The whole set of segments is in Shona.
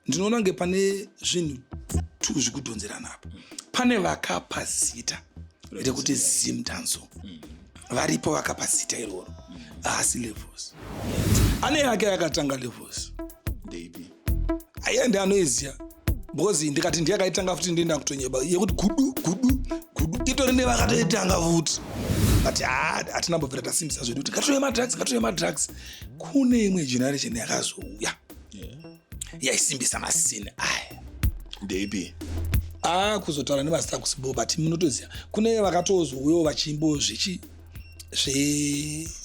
ndinoona nge pane zvinhu zvekudhonzerana apa. Pane vakapa zita rekuti Zim Danso. Varipo vakapa zita iroro. Asi Levels. Ane yake yakatanga Levels. Baby. Ayende anoiziya. Because ndikati ndiyakaitanga futi ndenda kutonyeba yekuti gudu. Itori nevakatoitanga futi. But atina mbobvira tasimbisa zvedu kuti katove madrugs. Kune imwe generation yakazouya. Yaisimbisa masini aya. Baby. Kuzotaura nemazita kusibo but munotoziya. Kune vakatozouyawo vachimbo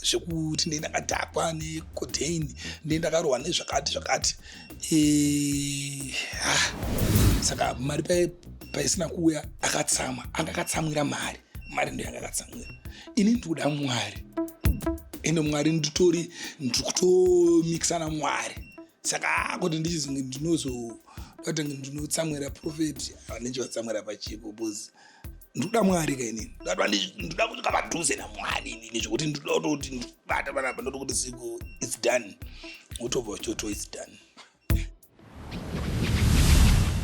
zvekuti ndenda kadhakwa necodeine, ndenda karohwa nezvakati. Saka mari paisina kuuya akatsama, akatsamwira mari ndio yakatsamwira. Ini ndikuda Mwari. Ende Mwari ndiri kutomikisana Mwari. Saka kuti ndinotsamwira prophet anenge vatsamwira pachipo bozi. Ndikuda Mwari kainini. Ndikuda kuti kapadhuze naMwari inini zvekuti ndikuda kuti ndibata panapa ndoda kuti siku it's done. Utobva choto it's done.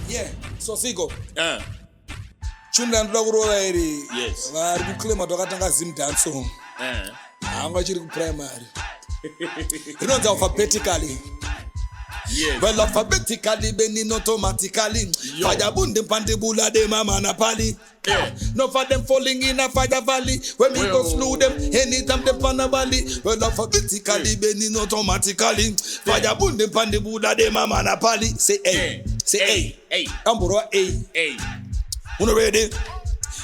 Yeah, so Siko. Chunda ndoda kurova iri. Yes. Vari kuclaima vakatanga Zim Danso. Hanga chiri kuprimary. Inonzi alphabetically. Yes. Well, alphabetically, benin automatically. Fire bunde pandibula de mama na pali. No for them falling in a fire valley. When we go slew them, anytime they pan a valley. Well, alphabetically, benin automatically. Fire bunde pandibula de mama na pali. Say A. Say A. Amboro A. Uno ready?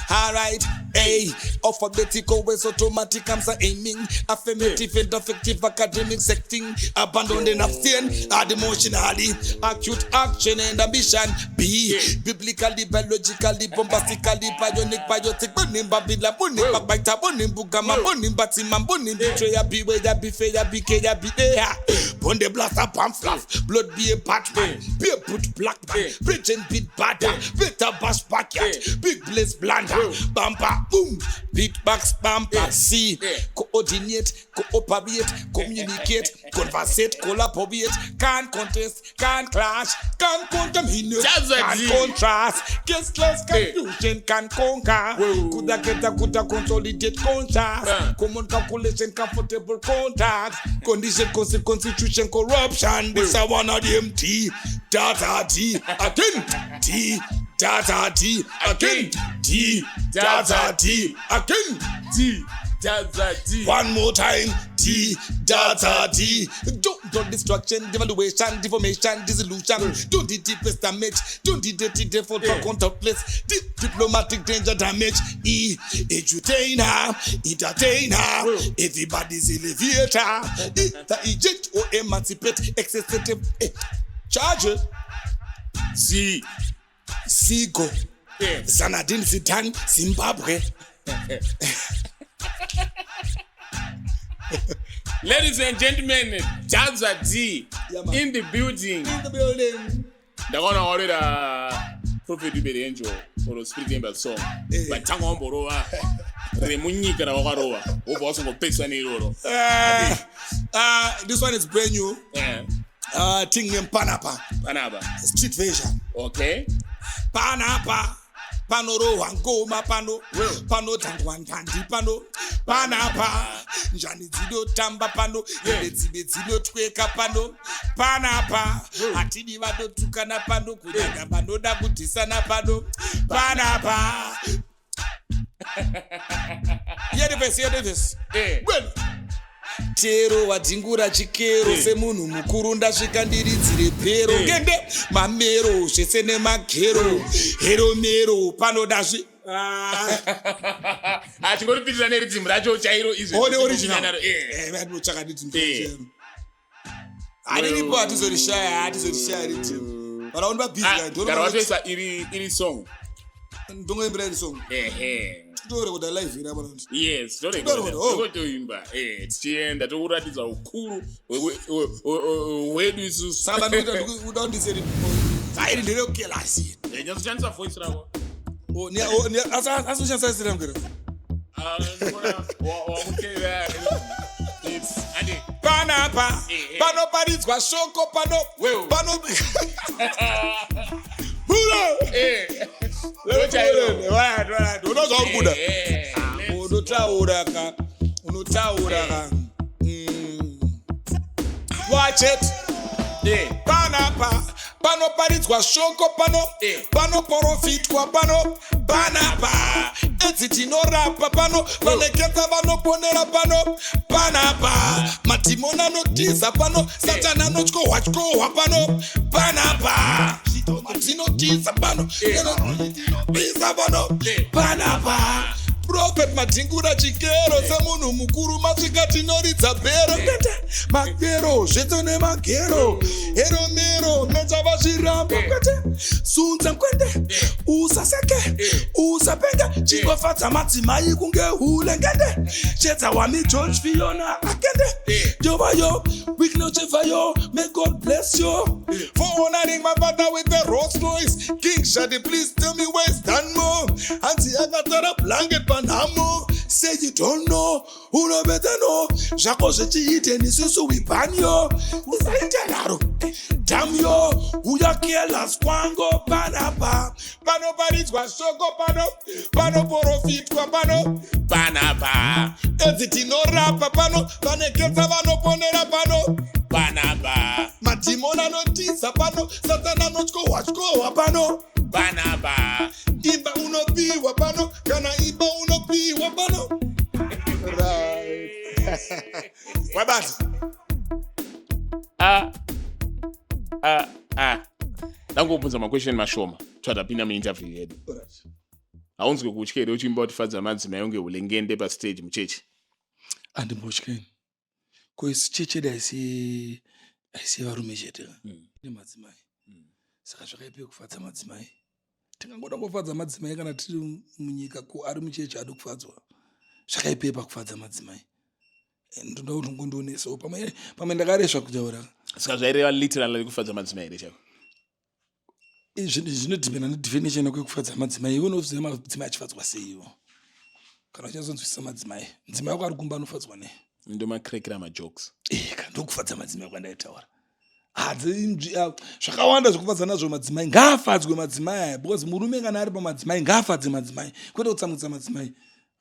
Alright, A. Alphabetical ways automatic answer aiming. Affirmative and effective academic setting. Abandoned and abstain. Add emotionally. Acute action and ambition. B. Biblically, biologically, bombastically, bionic, biotic, bonim, babila, bonim, babaita, bonim, bugama, bonim, batimam, bonim, betrayer, beware, be fair, be kaya, be there. Bonde blaster, pump fluff. Blood be a Batman. Be a put black man. Bridge and beat batter. Better bash backyard. Big blaze blunder. Bumper, boom. Beatbox, bumper. C. Coordinate, cooperate, communicate, conversate, collaborate. Can't contest, can't clash, can't contaminate, can't contrast. Guestless confusion can conquer. Kuda keta kuda consolidate contrast. Common calculation, comfortable contact. Condition, constitution, corruption. This is one of them T. Data T. Again. T. Data T. Again. T. Data T. Again. T. Data T. One more time. T. Data T. Don't distraction, devaluation, deformation, dissolution. Don't the deepest damage. Don't the dirty default for contemplates. Diplomatic danger damage. E. Edutainer. Entertainer. Everybody's elevator. E. The eject or emancipate. Excessive. Charge. C. Sigo. Zanadin Zidane, Zimbabwe. Ladies and gentlemen, Jazza D in the building. They're gonna order the Prophet Iberi Angel or speaking about song. But Tango Boroa, Remunica Roa, who was on Pixani Roro. This one is brand new. Thing named Panapa. Street version. Okay. Panapa. Panoro wangoma pano tangwantandi pano Panapa njani dzido tamba pano dzibe dzino tweka pano Panapa atidi vadotukana pano kunyanya vanoda kutisana pano Panapa. Hear this. Well. Chero wadhingura chikero semunhu mukuru ndasvika ndiridzire pero ngende mamero zvese nemagero heromero panodazvi chingoripitira neridzimu racho chairo izvo original chakaditi ariripo hatizorishaya ridzimu varaoni vabhizigarawatoisa iri song ndongoimbira iri song tore kuda live ira bana. Yes, tore kutoimba. Tichienda tokuratidza ukuru wedu isusu. Saka uda ndiseri. Sai ndire kukelasi. Nyazoshandisa voice rako. Asoshandisa sira ngere. Wa mukela. It's ade. panapa panoparidzwa shoko pano unozva kubuda unotaura ka watch it panapa panoparidzwa shoko panoprofitwa panapa edzi tinorapa vaneketa vanoponera panapa madhimoni anotiza satana anotyohwa panapa dzinotiza panapa Prophet madhingura chikero semunhu mukuru masvika tinoridza bhero magero zveto nemagero heromero mechava zvirambo sunza kwende usaseke usapenge chingofadza madzimai kunge hulengende chedza wami George Fiona akende Jehovah we know Jehovah may God bless you for honoring my father with the Rolls Royce. King Shadi, please tell me where it's done more. Auntie Agatha blanket panamo. Say you don't know, who know better know. Jaco Zeti and Susu we ban yo. Damn yo, who ya careless Kwango Panapa. Panoparis was Soko Pano Porofit Panapa. Editi no rapa Paneketa Vano Ponera Panapa. Matimona no tisa Satana no Pano Panapa. Iba uno piwa pano, kana iba uno piwa pano. Right. Wabati. Ndangobvunza makwesheni mashoma twatapinda muinterview yedu. Haunzwe kutyere uchimba kuti fadza madzimai unge ulengende pastage muchechi. Andimbotyeni. Koisi chechi daisi varume chete. Nemadzimai. Saka zvakaipa kufadza madzimai. Tingangoda kufadza madzimai kana tiri munyika ko ari muchechi adi kufadzwa. Zvakaipa kufadza madzimai. Ndoda kuti ngondionesawo pamwe ndakaresva kutaura. Saka zvaireva literally kufadza madzimai ere chako. Zvinodhibhena nedefinition yekufadza madzimai. Iwe unoziva madzimai achifadzwa sei iwo. Kana uchazonzwisisa madzimai. Mudzimai wako ari kumba anofadzwa nei? Ndomakirekera majokes. Kana ndokufadza madzimai kwandaitaura. Zvakawanda zvekufadza nazvo madzimai ngaafadzwe madzimai aya because murume kana ari pamadzimai ngaafadze madzimai kwete kutsamwisa madzimai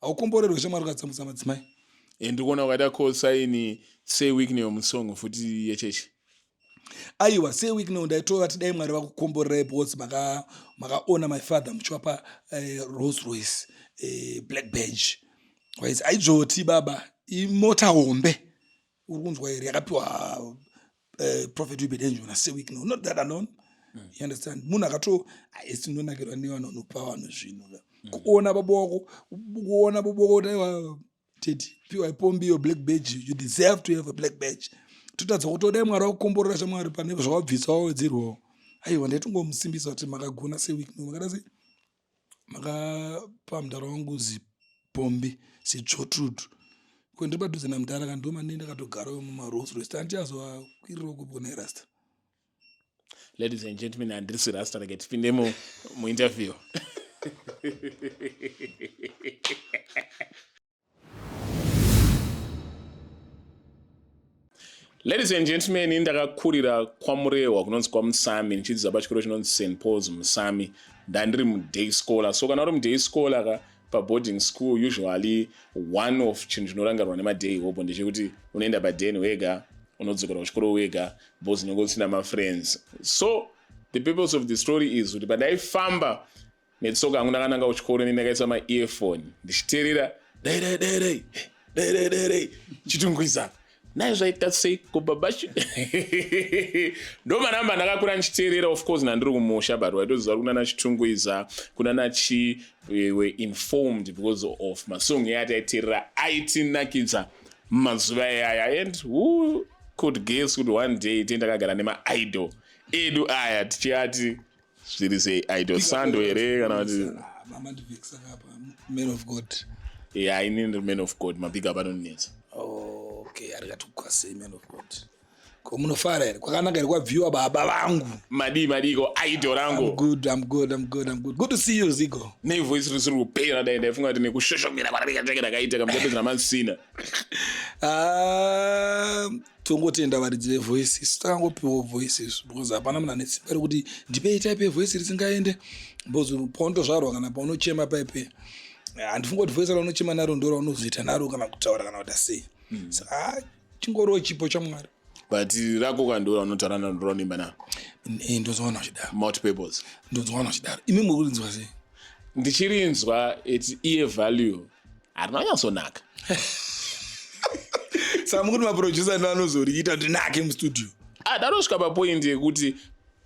haukomborerwe shamwari ukatsamwisa madzimai. Ndiri kuona wakaita kosaini Say Weekly yomusongo futi yechechi. Aiwa Say Weekly ndaitova tidai Mwari vakukomborerai because makaona my father muchivapa Rolls Royce black badge wise aizvoti baba imota hombe uri kunzwa here yakapiwa Prophet Ubedenjo na Say Weekly not that alone. You understand? Munhu akato aisindonakirwa nevanhu vanopa vanhu zvinhu kuona babo wako daiwa teti piwa ipombi yo black badge you deserve to have a black badge. Tutadza kutodai Mwari wakukomborera shamwari pane zvawabvisa wawedzerwawo. Aiwa ndaitongomusimbisa kuti makagona Say Weekly makada sei makapa mudhara wangu zipombi zichotudu kwendiri padhuze namudhara kandi ndomane ndakatogarawo mumaRolls Royce andichazoakwirirawo kupona irasta. Ladies and gentlemen, handisi rasta rege tipinde muinterview. Ladies and gentlemen, ndakakurira kwaMurewa kunonzi kwaMusami ndichidzidza pachikoro chinonzi St Paul's Musami ndandiri muday scholar. So kana uri muday scholar ka paboarding school usually one of chinhu chinorangarwa nemaday hope ndechekuti unoenda padeni wega unodzokera kuchikoro wega because unenge usina mafriends. So the purpose of the story is kuti padaifamba netsoka yangu ndakananga kuchikoro ndakaisa ma-earphone ndichiteerera dai chitungwiza naye zvaita sei kubabashu ndomanamba ndakakura ndichiteerera of course nandiri kumusha but waitoziva kunana chitungwiza kunana were informed because of masong yataiteerera aitinakidza mazuva ayaya and who could guess kuti one day tendakagara nemaidol edu aya tichiyati zviri seidol sando here kana kuti man of God. Yeah, I need the man of God. My big up, I don't need. Okay, I got to say man of God. Komunofara here. Kwakanaka here kwabviwa baba vangu. Madiko idol rangu. I'm good. Good to see you, Zico. Ne voice risiri kupera dai ndafunga kuti nekushoshomera kwarika chake ndakaita kamutepedzera masina. Tongotenda varidzi voices. Takangopiwa voices because hapana munhu ane simba rekuti ndipei type voice risingaende. Because pondo zvaro kana paunochema paipe. Handifunga kuti voice raunochema naro ndoro unozoita naro kana kutaura kana kuti sei. Saka chingoro chipo chamwari. But rako kandora unotaura naro nimba na. Ndozoona chidaro. Multipurpose. Ndozoona chidaro. Imi mukurinzwa sei? Ndichirinzwa its ear value. Harinonyatsonaka. Saka mukuti maproducer ndo anozoriita ndinake mustudio. Darosvika papoint yekuti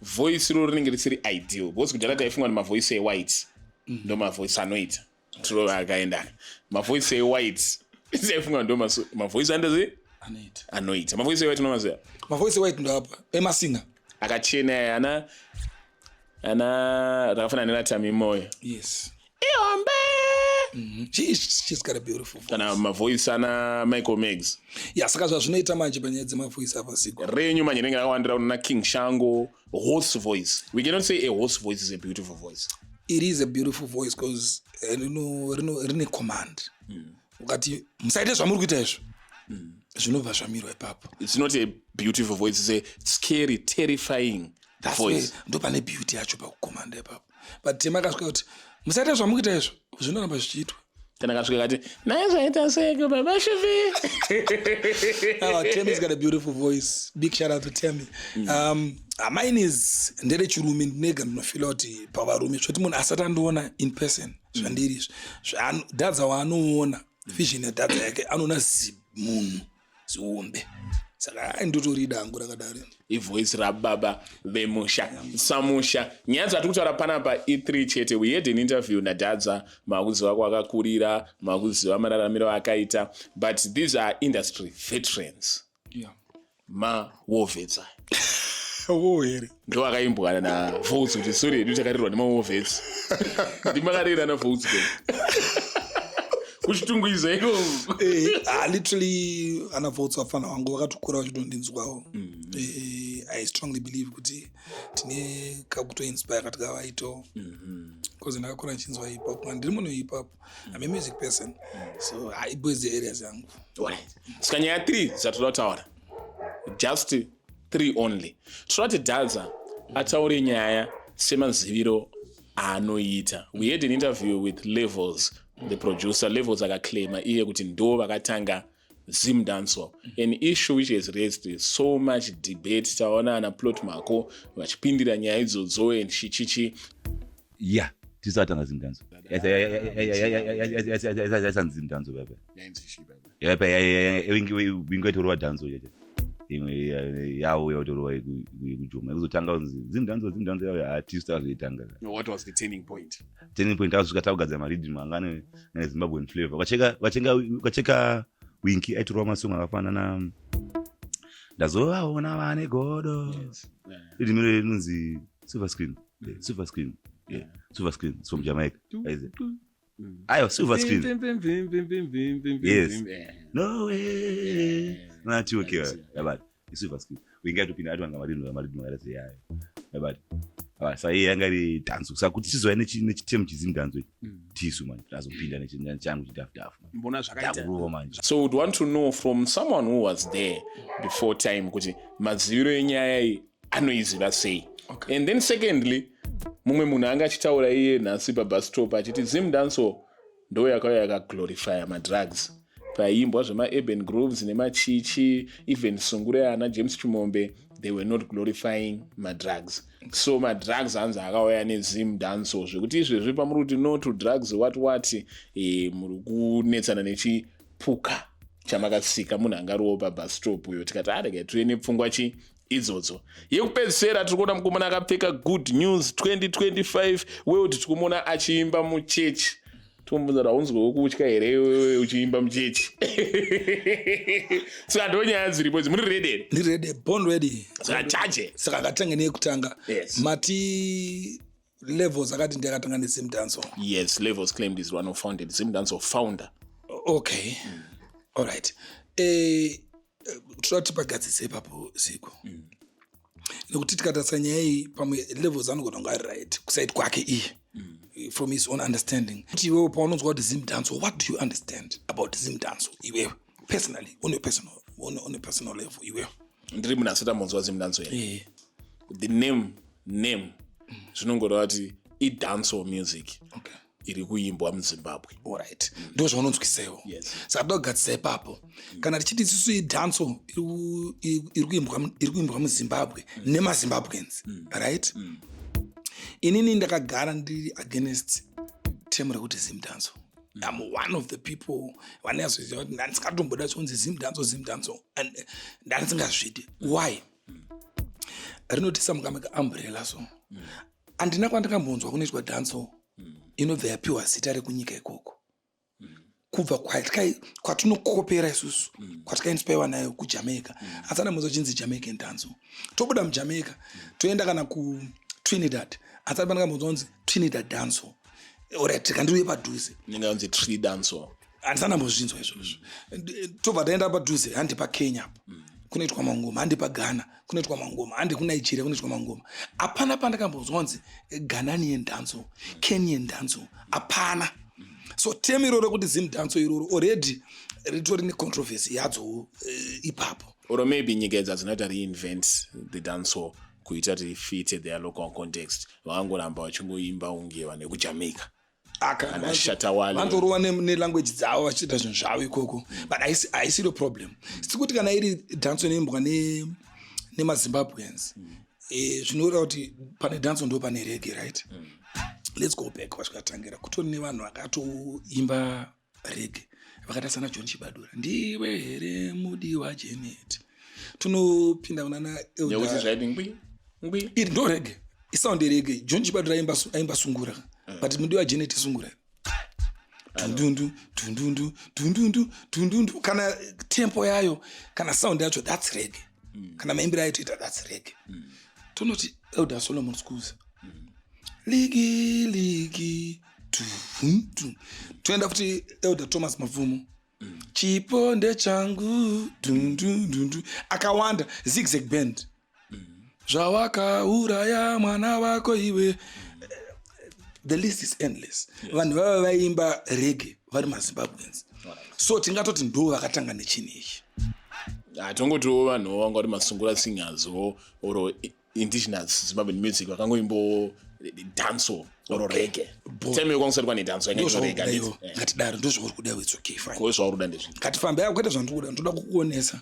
voice ro rinenge risiri ideal. Because kudhara taifunga kuti mavoice ewhite ndo mavoice anoita. Tiro akaenda. Mavoice ewhite taifunga ndo mavoice andeze anoita. Mavoice ewhite nomaziva. Mavoice ewhite ndo apa emasinga. Akachena ana rakafanana neratami moyo. Yes. Iombe. She's got a beautiful voice. Kana mavoice ana Michael Meggs. Yeah, saka zvinoita manje panyaya dzemavoice apa Zico. Renyu manje rinenge rakawandira una King Shango, horse voice. We cannot say a horse voice is a beautiful voice. It is a beautiful voice because rine command. Ukati musaite zvamuri kuita izvo. Zvinobva zvamirwa ipapo. It's not a beautiful voice, it's a scary, terrifying voice. Ndo pane beauty yacho pakucommand ipapo. But tema kasvika kuti musaite zvamuri kuita izvo. Zvinoramba zvichiitwa. Kana kasvika kati naizvaita seko baba Shivi. Temi's got a beautiful voice. Big shout out to Temi. Mine is ndere chirume ndinega ndinofila kuti pavarume zvoti munhu asati andoona in person zvandiri dadza waanoona vision yadadza yake anoona munhu ziumbe. Saka ndotori dangu rakadaro. Ivoice rababa vemusha samusha. Nyaya dzatiri kutaura panapa E3 chete. We had an interview naDadza, makuziva kwakakurira, makuziva mararamiro akaita, but these are industry veterans. Yeah. Mawovets. Here. Ndo akaimbwa na Votes kuti sorry nditakarirwa nemawovets. Ndimakarira na Votes. Kuchitunguiza iko. Literally ana Votes wafana wangu vakatokura vachitondinzwawo. I strongly believe kuti tine kakuto inspire katika vaito. Because ndakakura nchinzwa hip hop. Ndiri munhu hip hop. I'm a music person. So I boys the areas yangu. Alright. Saka nyaya 3 dzatotaura. Just 3 only. Toti Dadza ataure nyaya semaziviro anoita. We had an interview with Levels, the producer. Levels akaclaima iye kuti ndo vakatanga Zim Dancehall. An issue which has raised so much debate. Taona ana plot mako vachipindira nyaya idzodzo and chichichi. Yeah, tisatanga Zim Dancehall. Yes, Zim Dancehall baba. Yeah, wingoitorwa Dancehall yete. Yawo yotorwa ikujuma. Kuzotanga Zim Dancehall artist azitanga. What was the turning point? Turning point azvika taugadza marhythm angane Zimbabwean flavor. Kwacheka Winky aitorwa masong akafanana ndazovaona vane godo. Idimiro inonzi Silver Screen. Silver Screen. Yeah, Silver Screen. It's from Jamaica. Is it? Ayo, Silver Screen. Yes. No way. Not you, okay. But it's Silver Screen. We get to pin that one. I'm say yeah. But so here ngari dance. So kuti chizoya nechitemu chizim dance. Tisu man. Azopinda nechangu chidaf. Mbona zvakaita. So would want to know from someone who was there before time kuti maziviro enyaya iyi anoiziva sei. Okay. And then secondly, mumwe munhu anga achitaura iye nhasi pabus stop achiti Zim Dancehall ndo yakauya yakaglorify madrugs. Paimbwa zvema-urban grooves nemachichi, even sungure ana James Chimombe, they were not glorifying madrugs. So madrugs hanzi akauya neZim Dancehall zvekuti izvezvi pamuri kuti no to drugs what muri kunetsana nechipuka chamakasika munhu angariwo pabus stop uyo tikati arege tive nepfungwa chi idzodzo. Yekupedzisira tiri kuona mukomana akapfeka Good News 2025 weoti tiri kumuona achiimba muchechi. Tombudza raunzwe kutya here wewe uchiimba muchechi. Saka ndo nyaya dziripo idzi. Muri ready? Ndiri ready, born ready. Saka chaje. Saka katanga nekutanga. Yes. Mati Levels akati ndakatanga neZim Dancehall. Yes, Levels claimed is one of founded Zim Dancehall founder. Okay. All right. toda kuti pagadzise ipapo Ziko. Nekuti tikatarisa nyaya iyi pamwe levels anogona kunge ari right kuside kwake iye from his own understanding. Kuti iwewe paunonzwa kuti Zim Danso, what do you understand about Zim Danso iwewe personally on a personal level iwewe? Ndiri munhu asati amonzwa Zim Danso here. The name zvinongoreva kuti idanso music. Okay. Iri kuimbwa muZimbabwe. Alright. Ndo zvaunonzwisa iwo. Yes. Saka togadzisa ipapo. Kana tichiti isusu idanso iri kuimbwa muZimbabwe nemaZimbabweans, right? Inini ndakagara ndiri against term rekuti Zim Danso. I'm one of the people vanazoziva kuti ndandisikatomboda chonzi Zim Danso and ndandisingazvidi. Why? Rinotisa mukameka umbrella so. Andina kwandakambonzwa kunoitwa danso inobva yapiwa zita rekunyika ikoko. Kubva kwatinokopera isusu, kwatikainspire nayo kuJamaica. Asana muzvo chinzi Jamaican danso. Tobuda muJamaica, toenda kana kuTrinidad. Asana pandakambonzwa kunzi Trinidad danso. Alright, tikandiuye padhuze. Ndinganzi Tree Danso. Andisana mbozvinzwa izvozvo. Tobva taenda padhuze, handi paKenya apa. Kunoitwa mangoma, handi paGhana, kunoitwa mangoma, handi kuNigeria kunoitwa mangoma. Apana pandakambonzwa kunzi Ghanaian danso, Kenyan danso, apana. So temi iroro kuti Zim Danso iroro already ritori necontroversy yadzo ipapo. Or maybe nyika idzi hadzinoita reinvent the danso kuita kuti fit their local context. Vangoramba vachingoimba unge vane kuJamaica. Kana Shatawale. Vantorova nelanguage dzavo vachiita zvinhu zvavo ikoko. But haisi the problem. Sikuti kana iri danso inoimbwa nemaZimbabweans. Zvinoreva kuti pane danso ndo pane reggae, right? Let's go back kwazvakatangira. Kutori nevanhu vakatoimba reggae vakaita sana John Chibadura. Ndiwe here mudi waJanet. Tunopinda kunana Elder. Yakuti zvaiti ngwi. Iri ndo reggae. Isound reggae. John Chibadura aimba sungura. But mudi waJanet sungura. Dundundu. Kana tempo yayo, kana sound yacho, that's reggae. Kana maimbira yacho, that's reggae. Tonoti Elder Solomon Schools. Ligi tuenda futi Elder Thomas Mavumo. Chiponde changu dundu akawanda Zigzag Band. Zvawaka uraya mwana wako iwe. The list is endless. Vanhu vava vaimba reggae vari maZimbabweans. So tingatoti ndo vakatanga nechini ichi. Hatongotiwo vanhu vanga vari masungura singers or indigenous Zimbabwean music vakangoimbo danso or reggae. Tell me kwangu kwa ni danso yanga reggae. Ngatidaro ndo zvauri kuda, it's okay fine. Ko zvauri kuda ndezvi. Katifamba yakwete zvandokuda, ndoda kukuonesa.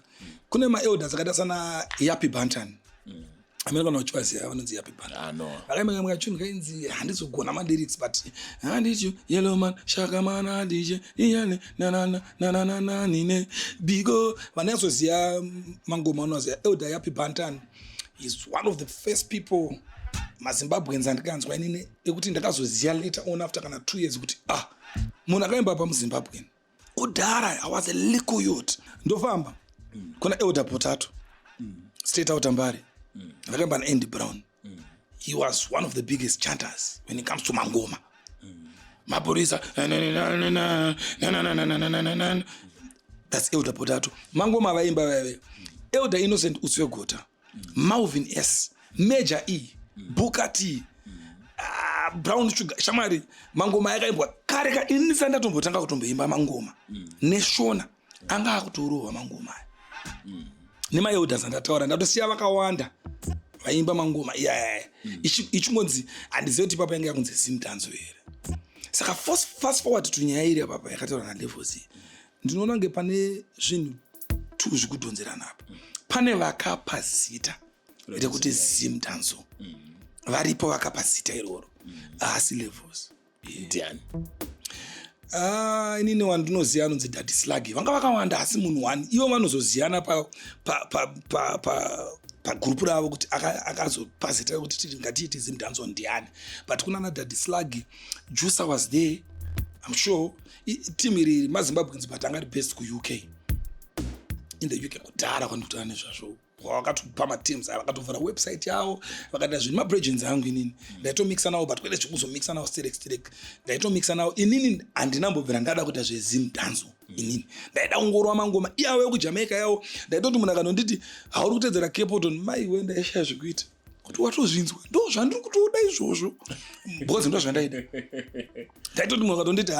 Kune ma-elders akaita sana Yappy Banton. Amene kana uchivaziva vanonzi Yappy Banton. No. Vakaimba mukachunhu kainzi handizogona ma-lyrics but handichu yellow man shaka man handije iyane na nine bigo. Vanazoziva mangoma anoziva Elder Yappy Banton is one of the first people maZimbabweans andikanzwa inini ekuti ndakazoziva later on after kana 2 years kuti munhu akaimba pa muZimbabwean kudhara. I was a little youth ndofamba kuna Elder Potato straight out Mbare vakaimba naAndy Brown. He was one of the biggest chanters when it comes to mangoma. Mapurisa that's Elder Potato. Mangoma vaimba vawe Elder Innocent Utswegota, Malvin S, Major E, Booker T, Brown Sugar, Shamari. Mangoma yakaimbwa kare ka inisanda tombotanga kutomboimba mangoma. Neshona anga akutorova mangoma. Nema elders andataura ndatosiya vakawanda vaimba mangoma. Ichungonzi handizivi kuti papa yanga yakunzi Zim Danso here. Saka fast forward to nyaya iri papa yakataura nalevels iyi. Ndinoona kunge pane zvinhu 2 zvikudhonzerana apa. Pane vakapa zita rekuti Zim Danso. Varipo vakapa zita iroro. Asi levels. Ndiani? Inini wandinoziva anonzi Daddy Sluggy. Vanga vakawanda asi munhu one. Ivo vanozoziyana pa group ravo kuti akazopa zita kuti ngatiiti Zim Danso ndiani. But kuna Daddy Sluggy, Juicer was there. I'm sure team iri maZimbabweans but angari best ku UK. In the UK kudhara kwandikutana nezvazvo vakatopa mateams vakatovhura website yavo vakaita zvinhu mabregens angu inini ndaitomixa nawo but kwete zvekuzomixa nawo sterek ndaitomixa nawo inini handinambobvira ndada kuita zvezim danzo inini ndaida kungorwa mangoma iyavo yekujamaica yavo ndaitoti munhu akanonditi hauri kutedzera Capleton maiwe ndaishaya zvekuita kuti watozvinzwa ndo zvandiri kutoda izvozvo because ndo zvandaida ndaitoti munhu akatonditi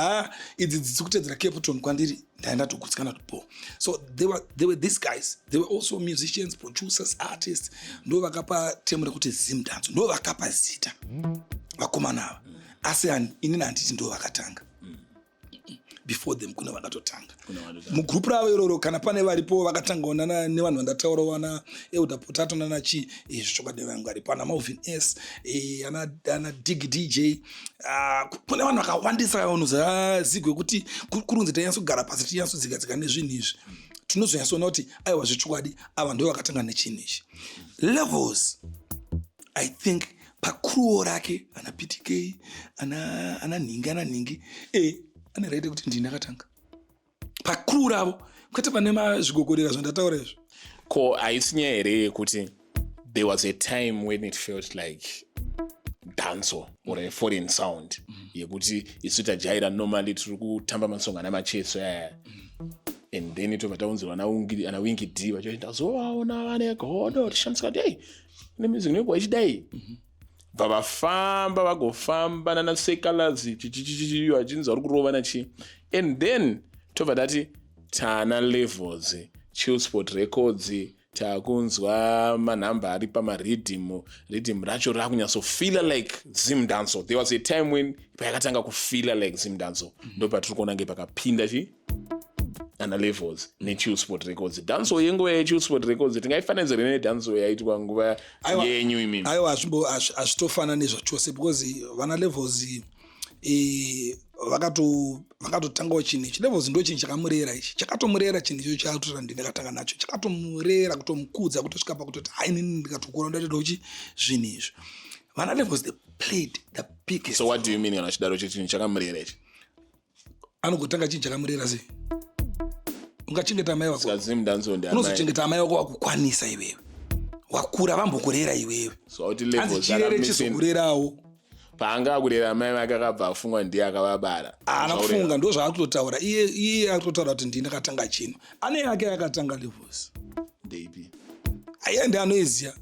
idzi dziri kutedzera Capleton kwandiri ndaenda togutsikana to so they were these guys, they were also musicians, producers, artists. Ndo vakapa temu rekuti Zim Dance, ndo vakapa zita vakomana ava asi inini handiti ndo vakatanga before them kuna vakatotanga mugroup ravo iroro kana pane varipo vakatanga onana nevanhu vandataura wana Elder Potato nana chi zvokwadi vangu varipo ana Malvin S ana Dig DJ kune vanhu vakawandisa unoza zigwe kuti kurunzi tanyatsogara pasi tinyatsodzigadzika nezvinhu izvi tinozonyatsona kuti aiwa zvechokwadi ava ndo vakatanga nechinhu ichi levels. I think pakruo rake ana PTK ana Ningi ane right kuti ndini akatanga pakuru ravo kwete pane mazvigogorera zvandataura izvo. Ko haisi nyaya here yekuti there was a time when it felt like danzo or a foreign sound yekuti isu tajaira normally tiri kutamba masonga namacheso yaya and then tobva taunzirwa ana Winky D vachoti ndazovaona vane godo tishamisa kuti hey ine music noiko vachidai vavafamba vagofamba nana sekalazi vachinzi vari kurova nachi and then tobva tati tana levels Chillspot Records takunzwa manhamba ari pamaridhim racho rakunyatsofila like Zim Danso. There was a time when pakatanga kufila like Zim Danso ndo patiri kuona nge pakapinda chi ana levels neChillspot Records. Danso yenguva yeChillspot Records tingaifananizira nedanso yaitwa nguva yenyu imini. Aiwa hazvitofana nezvachose because vana levels vakatotangawo chinhu ichi. Levels ndo chinhu chakamurera ichi chakatomurera chinhu icho chaatotora ndinakatanga nacho chakatomurera kutomukudza kutosvika pakutoti hainini ndikatokura ndatoda uchi zvinhu izvo. Vana levels they played the biggest. So what do you mean kana chidaro chinhu chakamurera ichi? Anogotanga chinhu chakamurera sei? Ungachengeta mai wako Zim Danso ndi unozochengeta mai wako wakukwanisa iwewe wakura vambokurera iwewe so kuti levels chizokurerawo paanga akurera mai vake akabva afungwa ndiye akavabara anakufunga ndo zvaakutotaura iye akutotaura kuti ndini akatanga chino ane yake akatanga levels Baby. aiye ndi anoiziya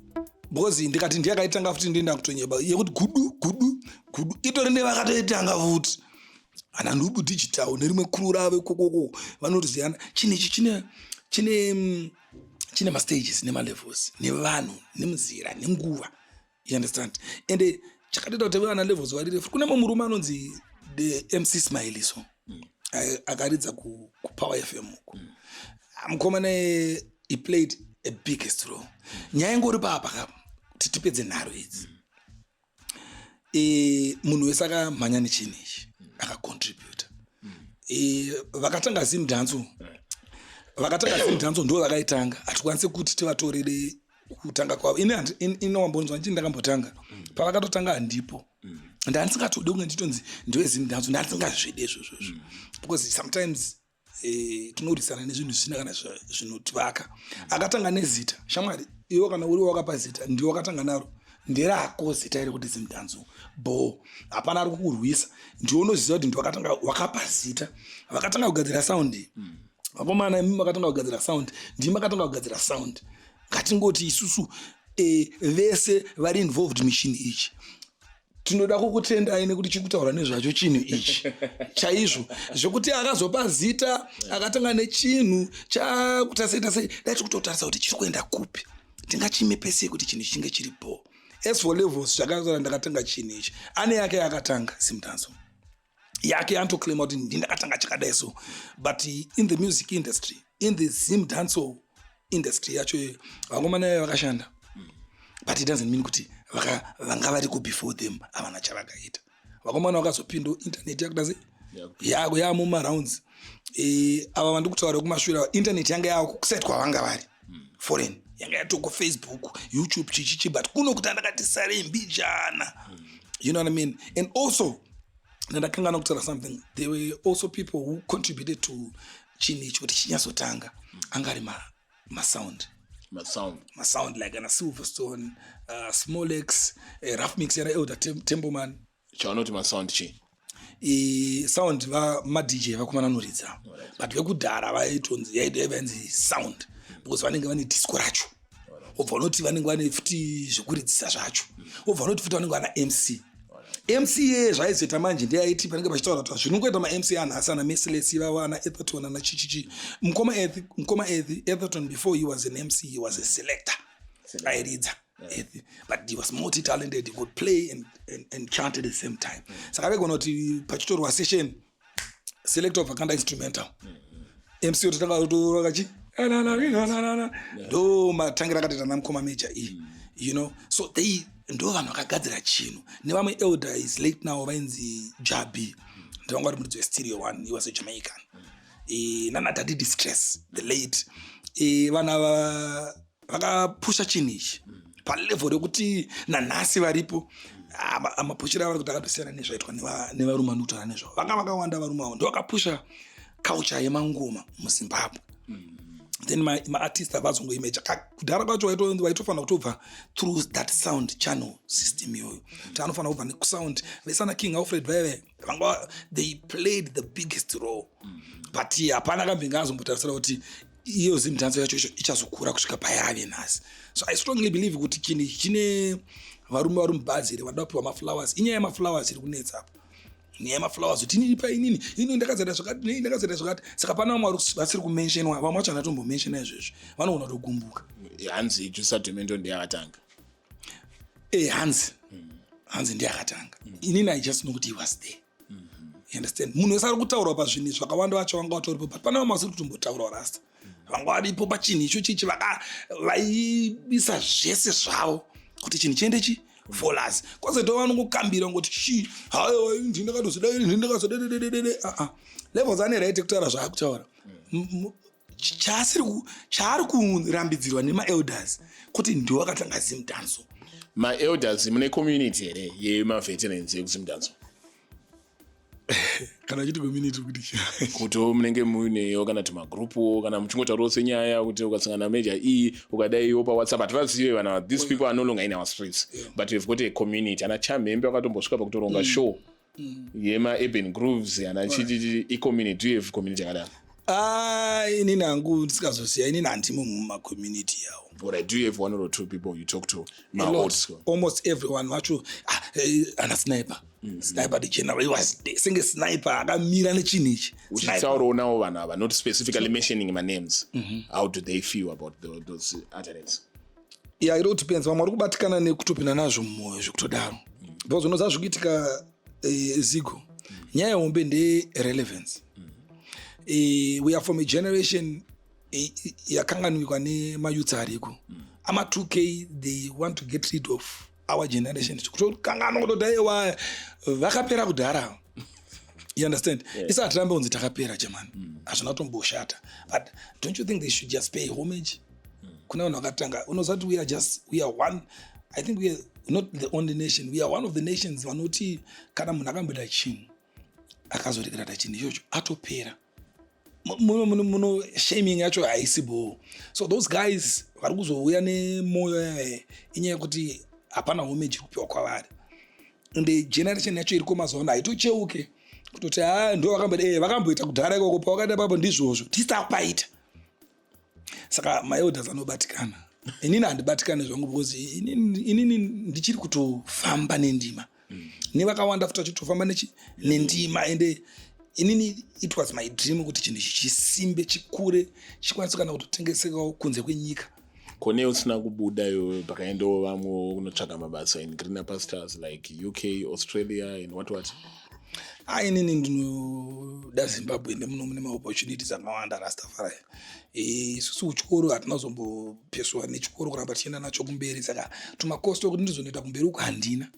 because ndikati ndiye akaitanga futi ndinda kutonyeba yekuti gudu itori nevakatoitanga futi ana Nubu Digital nerimwe kuru rave kokoko vanotoziyana chinechi chine mastages nemalevels nevanhu nemuzira nenguva, you understand, and chakatoita kuti vana levels varire kune murume anonzi the MC Smiley so akaridza kuPower FM uko mukomana he played a biggest role. Nyaya ingori papa titipedze nharo idzi munhu wese akamhanya nechinhu ichi akacontributa vakatanga Zim Danso ndo vakaitanga hatikwanisi kuti tivatorere kutanga kwavo inowambonzwa ndini ndakambotanga pavakatotanga handipo ndandisingatodi kunge nditonzi ndiwe Zim Danso ndandisingazvide izvozvo because sometimes tinorisana nezvinhu zvisina kana zvinotivaka. Akatanga nezita shamwari iwe kana uri wakapa zita ndiwe wakatanga naro nderako zita iri kuti Zim Danso bo hapana ari kukurwisa ndiwe unoziva kuti ndiwakatanga wakapa zita vakatanga kugadzira sound vakomana imi vakatanga kugadzira sound ndimi makatanga kugadzira sound ngatingoti isusu vese vari involved machine ichi tinoda kukutendai nekuti chikutaura nezvacho chinhu ichi chaizvo zvokuti akazopa zita akatanga nechinhu chakutasaita sei dai tikutotarisa kuti chiri kuenda kupi tingachimepesei kuti chinhu chinge chiripo. As for levels zvakazara ndakatanga chinhu ichi ane yake yakatanga Zim Danso yake anotoclaima kuti ndakatanga chakadai so but in the music industry in the Zim Danso industry yacho vakomana vayo vakashanda but it doesn't mean kuti vanga variko before them havana chavakaita. Vakomana vakazopinda internet yakudase yako yamumarounds ava vandikutaura kumashure internet yanga yavo kusite kwavanga vari foreign yanga yatoko Facebook YouTube chichichi but kuno kuti andakati sare mbijana you know what I mean. And also ndakangana kutaura something there were also people who contributed to chini ichi kuti chinyasotanga angari masound masound like ana Silverstone, Smolex, Rough Mix yana Elder Templeman. chaunoti masound chi Sound ma-DJ vakomana noridza but vekudhara vaitonzi yaivanzi sound because vanenge vane disco racho obva unoti vanenge vane futi zvekuridzisa zvacho obva unoti futi vanenge vana MC zvaizoita manje ndeaiti panenge pachitaura kuti zvinongoita ma-MC anhasi ana Merciless vavo ana Etherton ana chichichi mukoma Etherton before he was an MC he was a selector airidza but he was multi-talented, he could play and chant at the same time. Saka vegona kuti pachitorwa session selector vakanda instrumental MC ototanga kutokachi ndo matangira akateta namukoma major you know, so they ndo vanhu vakagadzira chinhu nevamwe elder is late now vainzi Jabi ndivanga vari muridzi weStereo One, he was a Jamaican nana Daddy Distress the late vana vakapusha chinhu ichi palevel rekuti nanhasi varipo amapushira vari kuti akatosiyana nezvaitwa nevarume anotaura nezvavo vanga vakawanda varume avo ndo vakapusha culture yemangoma muZimbabwe. Then maartist avazongoimeja kudhara kwacho vaitofanira kutobva through that sound channel system iyoyo kuti anofanira kubva nekusound vesana King Alfred vaive vanga they played the biggest role but hapana kambinga azombotarisira kuti iyo zimidhanzo yacho ichazokura kusvika payave nhasi. So I strongly believe kuti chine varume vari mubhazi vanoda kupiwa maflowers inyaya yemaflowers iri kunetsa apa nyaya yemaflowers kuti inini pa inini ndakazada zvakati saka pana vamwe vasiri kumentionwa vamwe vacho vanatombomensiona izvezvo vanogona kutogumbuka. Hanzi Jusadimendo ndeyakatanga Hanzi ndeyakatanga inini I just know kuti he was there. You understand? Munhu wese ari kutaurawo pazvinhu zvakawanda vacho vanga vatoripo but pana vamwe vasiri kutombotaurawo rasta vanga varipo pachinhu icho chichi vaibisa zvese zvavo kuti chinhu chiendechi followers kwazoto vanongokambira ngoti hayo ndindakazoda levels ane right kutaura zvaakutaura chaari kurambidzirwa nema-elders kuti ndiwo akatanga zimdanzo. Ma-elders mune community here yema-veterans yekuzimdanzo kana chiti community kuti munenge muineyo kana timagrupu kana muchingotaurawo senyaya kuti ukasangana major ukadaiwo pawhatsapp hativazive vana these people are no longer in our streets but we've got a community ana Chamhembe akatombosvika pakutoronga show yema-urban grooves ana chiti icommunity you have community yakadaro. Inini hangu ndisikazosiya inini handimo mumacommunity yawo. Alright, do you have one or two people you talk to? Almost everyone vacho ana Sniper Sniper the general he was senge Sniper akamira nechinhu ichi uchitsaurawo navo vanhu ava not specifically mentioning my names how do they feel about those utterances? Yeah, it all depends. Vamwe vari kubatikana nekutopinda nazvo mumwoyo zvekutodaro because unoziva zvikuitika Zigo nyaya hombe nderelevance. We are from a generation yakanganwikwa nemayouth ariko ama-2K they want to get rid of our generation kutokangana kutoti aiwa vakapera kudhara you understand isati rambe kunzi takapera jamani hazvina kutomboshata but don't you think they should just pay homage kuna vanhu vakatanga unoziva kuti we are one. I think we are not the only nation, we are one of the nations vanoti kana munhu akamboita chinhu akazorekerata chinhu ichocho atopera muno shaming yacho haisibo. So those guys vari kuzouya nemoyo inyaya yekuti hapana homage kupiwa kwavari and generation yacho iriko mazuva ano haitocheuke kutoti ndo vakamboita kudhara ikoko pawakaita papo ndizvozvo tisapaita. Saka my-elders anobatikana inini handibatikane zvangu because inini ndichiri kutofamba nendima nevakawanda futi vachitofamba nendima and inini it was my dream kuti chinhu chisimbe chikure chikwanise kana kutotengesekawo kunze kwenyika. Kone usina kubudayo pakaendawo vamwe kunotsvaga mabasa in greener pastures like UK, Australia and what? Inini ndinoda Zimbabwe ndemuno mune maopportunities akawanda Rastafari. Isusu kuchikoro hatinazombopesuwa nechikoro kuramba tichienda nacho kumberi saka tumakosto kuti ndizonoita kumberi uko handina.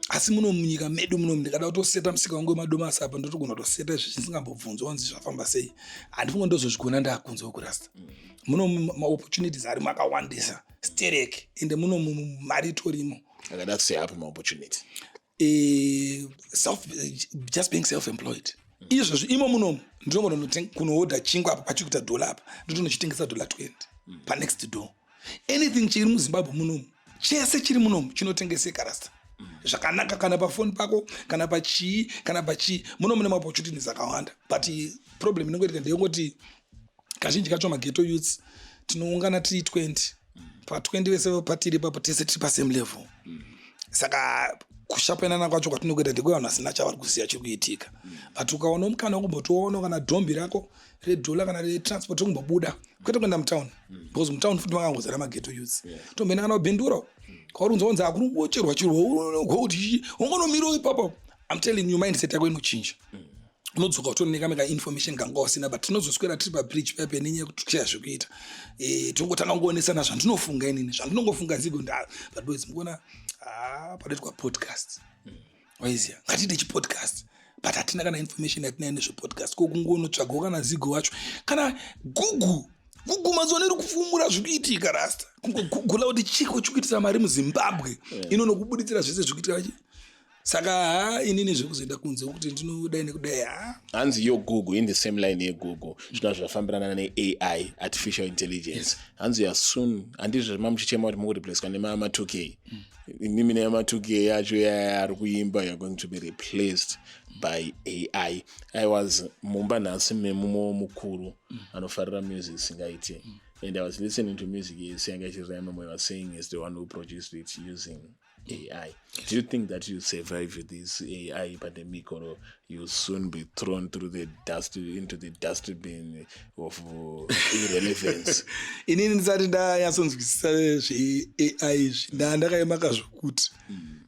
Asi muno munyika medu muno ndikada kutoseta musika wangu wemadomasi apa ndotogona kutoseta izvi zvisingambobvunzwa kunzi zvafamba sei handifunga ndozozvigona ndakunzewo kurasta. Muno maopportunities ari makawandisa stereke ende muno mari itorimo. Akada kuseyapo maopportunity just being self-employed. Izvozvo imo munomu ndinogona kunohodha chingwa apa pachikuita dola apa ndotonochitengesa $20 pa next door anything chiri muZimbabwe munomu chese chiri munomu chinotengeseka rasta zvakanaka kana pafoni pako kana pachii munomu mune maopportunities akawanda but problem inongoitika ndeyekuti kazhinji kacho maghetto youths tinoungana tiri 20 pa20 vese patiri papo tese tiri pasame level saka kushapanana kwacho kwatinokuita ndekwe vanhu vasina chavari kuziva chiri kuitika but ukaona mukana wokumbotoona kana dhombi rako redhola kana retransport yokumbobuda kwete kuenda mutown because mutown futi makangozara maghetto youths tombena kana kubhindura kaurunza onzi akurubocherwa chirwa kuti ungonomira ipapo I'm telling you mindset yako inochinja unodzoka utoneka meka information ganga wasina but tinozoswera tiri pabridge pepe nenyaya kuti kuchaya zvekuita tongotanga kuonesana zvandinofunga inini zvandinongofunga zigo but boys mukuona padaitwa podcast waiziya ngatiite chipodcast but hatina kana information yatina nezvepodcast kokungonotsvagawo kana zigo wacho kana gugu mazone iri kufumura zvikuitika rasta kungogugula kuti chiko chikuitisa mari muZimbabwe inonokubuditsira zvese zvikuitika saka inini zvekuzoenda kunze kuti ndinodai nekudai hanzi yo Google in the same line yeGoogle zvino zvafambirana neAI artificial intelligence hanzi ya soon handizvo mamuchichema kuti mukureplacewa nemama 2K mimi nema 2K yacho yari kuimba you're going to be replaced by AI. I was mumba nasi memumo mukuru anofarira music singaite and I was listening to music Sangachirema was saying is the one who produced it using AI. Do you think that you survive this AI pandemic or you'll soon be thrown through the dust into the dustbin of irrelevance? Inini ndisati ndayatsonzwisisa zveAI ndandakaemaka zvokuti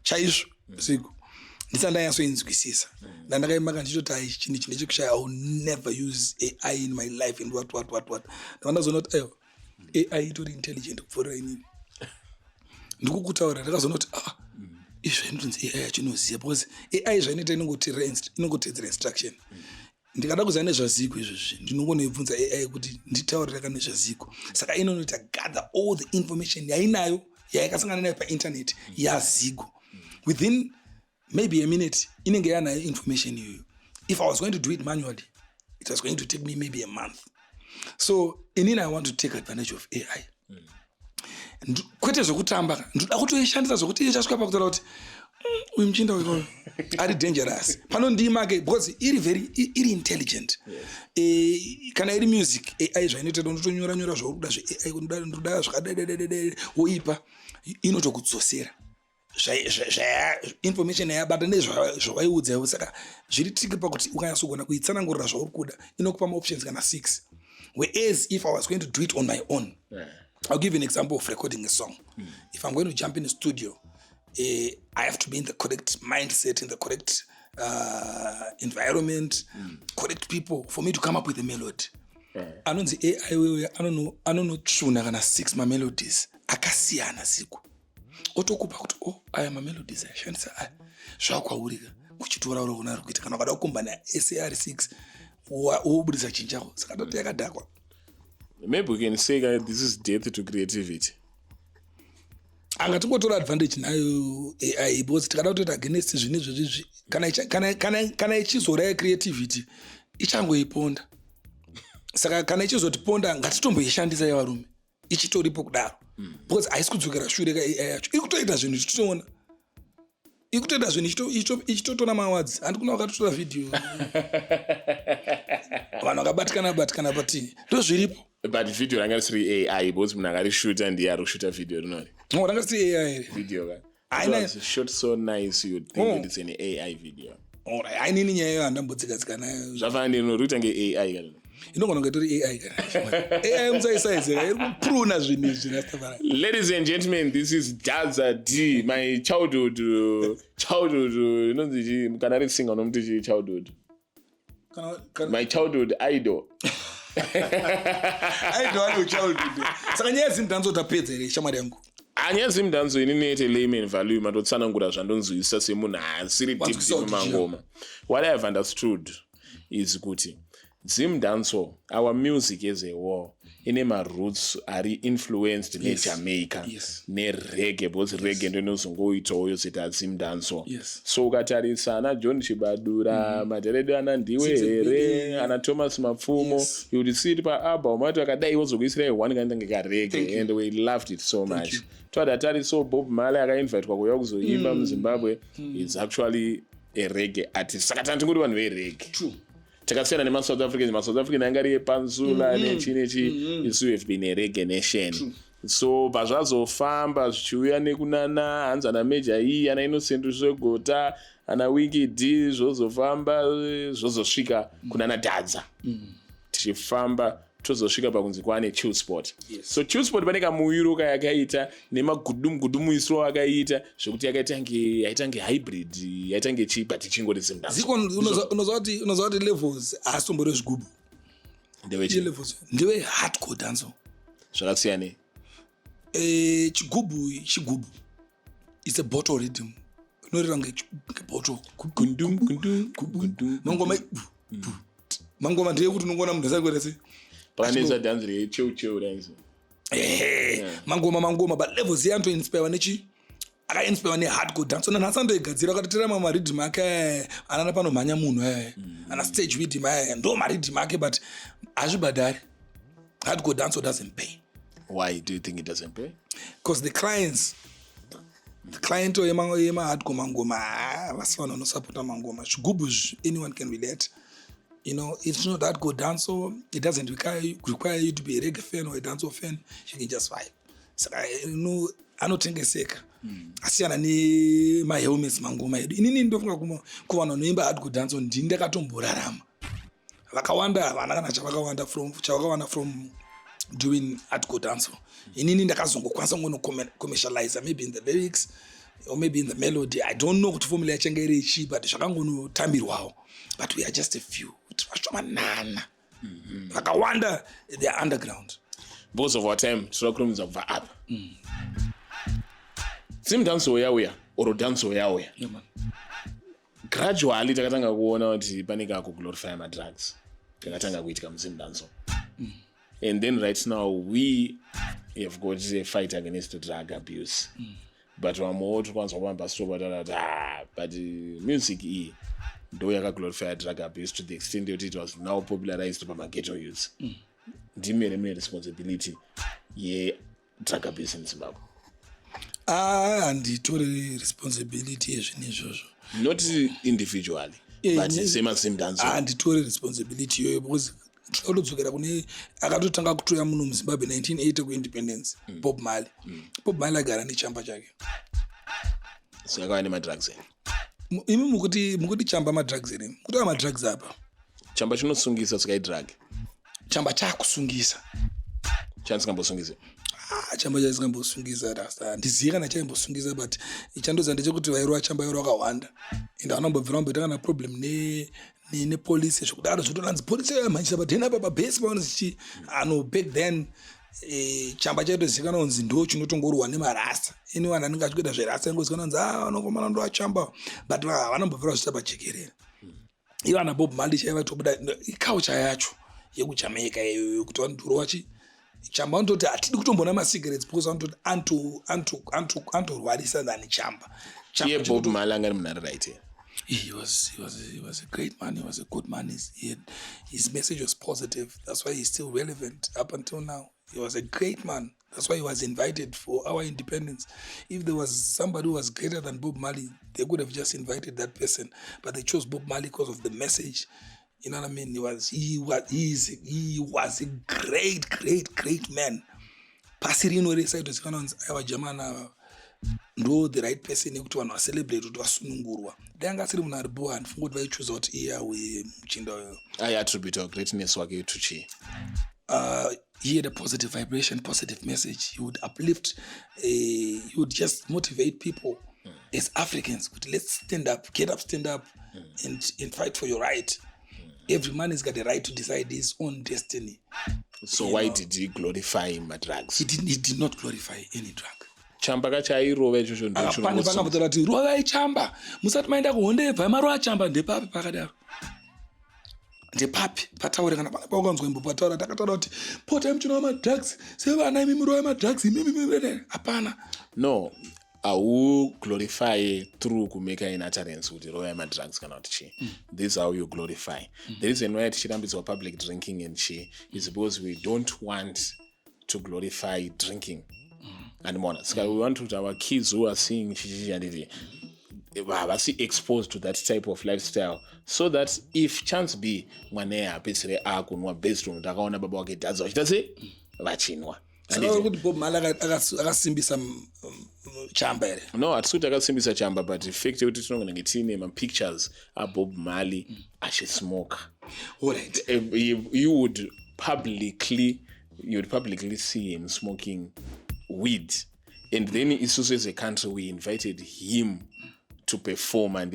chaizvo siku ndisati ndanyatsoinzwisisa ndandakaemaka ndichoti ai chinhu chine chekushaya I will never use AI in my life and what ndavandazoona kuti AI itori intelligent kupfuura inini ndikukutaura ndakazoona kuti izvo inonzi AI yachinoziva because AI zvainoita inongotedzera instruction ndikada kuziva nezvaziko izvozvi ndinongonoibvunza AI kuti nditaurire kana nezvaziko saka inonoita gather all the information yainayo yaikasangana nayo painternet yaziko within maybe a minute inenge yanayo information iyoyo. If I was going to do it manually it was going to take me maybe a month. So inini I want to take advantage of AI kwete zvokutamba ndoda kutoishandisa zvokuti ichasvika pakutaura kuti uyu muchinda uyu ari dangerous panondimake because iri intelligent. Kana iri music AI zvainoita ndotonyora zvaurikuda zveAI ndoda zvakadai woipa inotokudzosera information yabata nezvawaiudza saka zviri tiki pakuti ukanyatsogona kuitsanangurira zvauri kuda inokupa maoptions kana 6 whereas if I was going to do it on my own I'll give you an example of recording a song. If I'm going to jump in the studio, I have to be in the correct mindset, in the correct environment, correct people for me to come up with a melody. Anonzi AI anonotsvuna kana 6 mamelodies akasiyana siku otokupa kuti aya mamelodies ashandisa zvakwaurika kuchitora uri kunari kuita kana ukada kukomba naSAR6 wobudisa chinhu chako saka toti yakadhakwa. Maybe we can say that this is death to creativity. Angatongotora advantage nayo AI because tikada kutoita against zvinhu izvozvi kana ichizoraya creativity ichangoiponda. Saka kana ichizotiponda ngatitomboishandisa yavarume ichitoripo kudaro because haisi kudzokera shure kaAI yacho iri kutoita zvinhu tichitoona ikutoita zvinhu ichitotora mawadzi handikuna wakatotora video vanhu vakabatikana patini ndozviripo. But video ranga risiri AI because munhu akarishuta ndiye ari kushuta video rinori ranga risiri AI video it was shot so nice you think it's an AI video. Ainini nyaya iyo handambodzikadzika nayo zvafana ndinoruita ngeAI kana inogona kunge tori AI kana AI musaisaidzira iri kupruna zvinhu izvi rastafari. Ladies and gentlemen, this is Dadza D, my childhood inonzi kana ri singer nomuti childhood my childhood idol idol childhood saka nyaya dzimudhanzo tapedza here shamwari yangu anyaya dzemudhanzo ini neite layman value matotsanangura zvandonzwisisa semunhu asiri deep mangoma. What I have understood is kuti Zim Danso, our music as a war, in my roots are influenced in Jamaica, ne reggae, because reggae don't know go it all you said Zim Danso. So Gatari Sana, John Chibadura, Maderedo Anandiwe, Anna Thomas Mafumo, you would see it by album. Matakada was a one guy reggae, and we loved it so much. To that time, so Bob Marley, in fact, Wagozo, Imam Zimbabwe is actually a reggae artist. Sakatan good one way reggae. True. Takasiyana nema South African angari Panzula nechinechi isu have been a reggae nation. So bazvazofamba zvichiuya nekunana hanzi ana Major E ana Innocent Zvegota ana Wiki D zvozofamba zvozosvika kunana Dadza. Tichifamba tozosvika pakunzi kwane Chill Sport. So Chill Sport pane kamuwiro kayakaita nemagudumugudumu isro akaita zvokuti yaita nge hybrid yaita nge chi but chingori simba. Ziko unozoti levels asombore zvigubu. Ndewe levels. Ndewe hardcore dance. Zvakasiyana. Chigubu. It's a bottle rhythm. Unorira nge bottle. Kundum. Mangoma ndiye kuti unongona munhu asakwera Paneza dance re chill dance. Mangoma but levels yanto inspire nechi aka-inspire ne-hardcore dance ona nhasi andoigadzira akatotera maridhim ake anana panomhanya munhu ana stage rhythm ndo maridhim ake but hazvibhadhari. Hardcore dance doesn't pay. Why do you think it doesn't pay? Because the client yema-hardcore mangoma vasi vanhu vanosapota mangoma zvigubhu anyone can relate. You know, it's not that good dance, so it doesn't require you to be a reggae fan or a dancehall fan. You can just vibe. So I don't think it's sick. Asiyana ni my helmets mangoma yedu. Inini ndofunga kuva noimba hardcore dance ndini ndakatomborarama. Vakawanda vanakana chavakawanda from doing hardcore dance. Inini ndakazongokwanisa ngono commercialize maybe in the lyrics or maybe in the melody. I don't know kuti formula yachanga iri ichi but zvakangonotambirwawo. But we are just a few. Vashomanana. Vakawanda, they are underground. Most of our time, Strokrums of up. Sim dance where or dance where. Yeah, man. Gradually, takatanga kuona kuti panika kuglorify my drugs. Takatanga kuitika msim dance. And then right now we have got a fight against drug abuse. But one more once one pastor but music ndo yakaglorify drug abuse to the extent that it was now popularized by my ghetto youths. Ndimene responsibility ye drug abuse in Zimbabwe. Handitore responsibility yezvinhu izvozvo. Not individually, but same as same dance. Handitore responsibility iyoyo because tinotodzokera kune akatotanga kutoya munhu muZimbabwe 1980 kuindependence Bob Marley. Bob Marley agara nechamba chake. So akava nemadrugs ere. Imi mukuti chamba madrugs ere. Kutova madrugs apa. Chamba chinosungisa sky drug. Chamba chakusungisa. Chanisingambosungisa. Chamba chanisingambosungisa rasta. Ndiziva kana chaimbosungisa but ichandoza ndechekuti vairova chamba yaro vakawanda. Ende vanobvira mboita kana problem ne police zvokudaro zvotolanzi police yamhanyisa padhena apa pabhesi pavanozvichi back then chamba chaitozikanwa kunzi ndo chinotongorwa nemarasta. Anyone anenge achikuita zverasta ingozikanwa kunzi vanokomana ndo vachamba but vanombobvira zviita pajekerera. Ivo ana Bob Marley chaiva tobuda iculture yacho yekuJamaica iyoyo kuti vanodhurwa chamba vanototi hatidi kutombona masigarettes because vanototi antorwarisa than chamba. Iye Bob Marley angari munhu right here. He was a great man. He was a good man. His message was positive. That's why he's still relevant up until now. He was a great man. That's why he was invited for our independence. If there was somebody who was greater than Bob Marley, they could have just invited that person. But they chose Bob Marley because of the message. You know what I mean? He was a great man. Pasirino reside was our German. Ndo the right person yekuti vanhu vacelebrate kuti vasunungurwa. Dai anga asiri munhu ari boa handifungi kuti vaichuza kuti iye auye muchinda uyo. Aiattribute our greatness wake to chi. He had a positive vibration, positive message. He would uplift, he would just motivate people as Africans. Let's stand up, get up, stand up and fight for your right. Every man has got the right to decide his own destiny. So why did he glorify drugs? He did not glorify any drug. Chamba kachairova ichocho apane pangambotaura kuti rovai chamba musati maenda kuhonde bva marova chamba ndepapi pakadaro ndepapi pataure kana pana paukanzwa imbo pataura takataura kuti pota muchino madrugs sevana imi muri madrugs imi hapana. No, au glorify through kumeka an utterance kuti roya madrugs kana kuti chi. This is how you glorify. The reason why tichirambidzwa public drinking and chi is because we don't want to glorify drinking anymore. So we want our kids who are seeing chichi and it was exposed to that type of lifestyle, so that if chance be mwane apesere akunwa bedroom takaona baba wake dadza wachitase vachinwa. Saka kuti Bob Marley akasimbisa chamba ere. No, atsuti akasimbisa chamba, but the fact kuti tinongona ngetine ma pictures a Bob Marley achismoke. All right. You would publicly see him smoking weed, and then it's also as a country we invited him to perform, and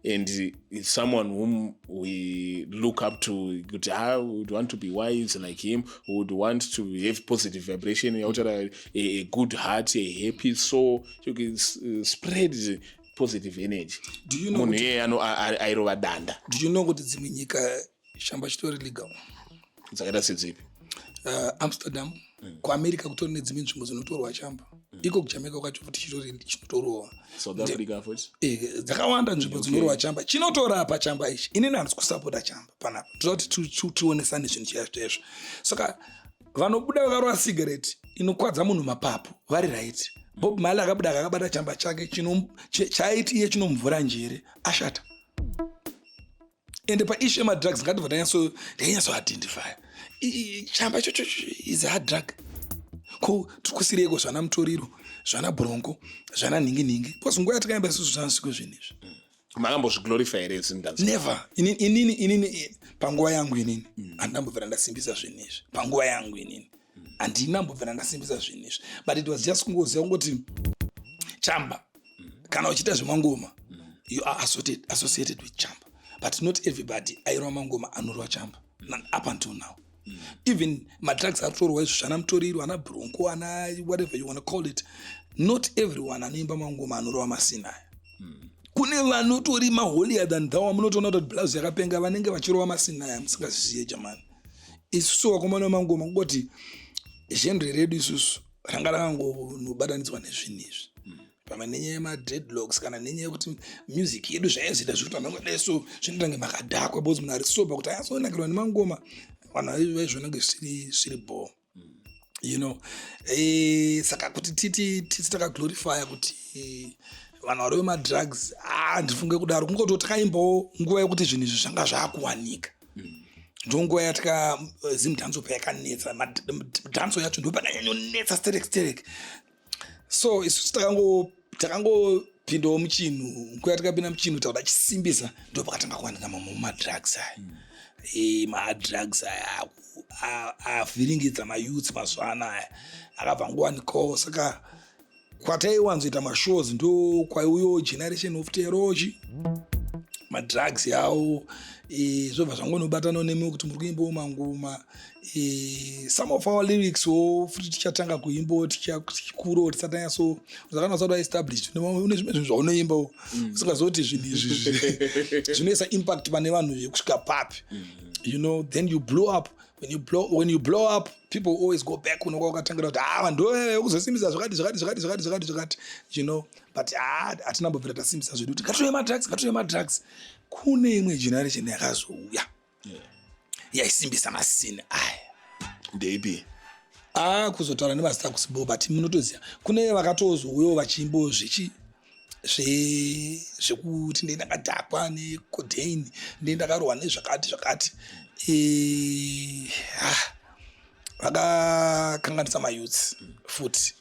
it's someone whom we look up to. We would want to be wise like him. We would want to have positive vibration, a good heart, a happy soul. You can spread positive energy. Do you know? Do you know what is in nyika shamba chitori legal? Dzakaita sedzipi? Amsterdam. Ku America kutori nedzimwe nzvimbo dzinotorwa chamba. Iko kuJamaica kwacho futi chitori chinotorwa. South Africa futi. Dzakawanda nzvimbo dzinorwa chamba. Chinotorapa chamba ichi. Inini handisi kusapota chamba panapa. Toti tionesane zvinhu chazvo. Saka vanobuda vakarwa cigarette inokwadza munhu mapapu vari right. Bob Marley akabuda akabata chamba chake chaiti iye chinomvura njere ashata. Ende paishe madrugs ngatibva tanyatso identify. Chamba chocho is a hard drug. Ko tikusireko zvana mutoriro, zvana bronco, zvana ningi. Because nguva yatakaimba isusu zvansiko zvinezvi. Makambozviglorify here since. Never. Inini panguva yangu inini handambobvira ndasimbisa zvinezvi. Panguva yangu inini handinambobvira ndasimbisa zvinezvi. But it was just kungoziva kungoti chamba kana uchiita zvemangoma you are associated with chamba. But not everybody airwa mangoma anorwa chamba. Up until now. Even madrugs atorwa izvo zvana mutoriro, ana bronco, ana whatever you want to call it. Not everyone anoimba mangoma anorwa masina. Kune vanotori maholier than thou. Munotoona kuti blouse yakapenga vanenge vachirwa masina aya musingaziye jamani. Isusu vakomana mangoma ngoti genre redu isusu ranga rakangobatanidzwa nezvinhu izvi. Pamwe nenyaya yemadreadlocks kana nenyaya yekuti music yedu zvaizita zvekuti vanhu vangodeso zvinoita ngemakadhakwa bozi munhu ari soba kuti asonakirwa nemangoma vanhu vaizvonenge zviri ball. You know, saka kuti titi takaglorifya kuti vanhu vari vemadrugs ndifunge kudaro kungoti takaimbawo nguva yekuti zvinhu izvi zvanga zvaakuwanika. Ndonguva yatika zimudhanso payakanetsa mudhanso yacho ndo pakanyanyonetsa sterek. So isusu takangopindawo muchinhu nguva yatakapinda muchinhu takuda chisimbisa ndo pakatanga kuwanika madrugs aya. Madrugs aya avhiringidza mayouth mazuva anaya akabva ngowanikawo. Saka kwataiwanzoita mashows ndo kwaiuyo generation of terochi madrugs yawo zvobva zvangonobatanawo nemi kuti muri kuimbawo mangoma. Some of our lyrics futi tichatanga kuimbawo tichikurawo tisatanyatso zvakanasati established une zvimwe zvinhu zvaunoimbawo usingazoti zvinhu izvi zvinoisa impact pane vanhu vekusvika papi. You know, then you blow up. When you blow up, people always go back kuno kwakatangira kuti vanhu kuzosimbisa zvakati, you know. But hatinambobvira tasimbisa zvedu kuti ngatiuye madrugs. Kune imwe generation yakazouya yaisimbisa masini aya. Ndeipi? Kuzotaura nemazita kusibo, but munotoziva kune vakatozouyawo vachiimbawo zvekuti ndei ndakadhakwa necodaine, ndei ndakarohwa nezvakati. Vakakanganisa mayouths futi.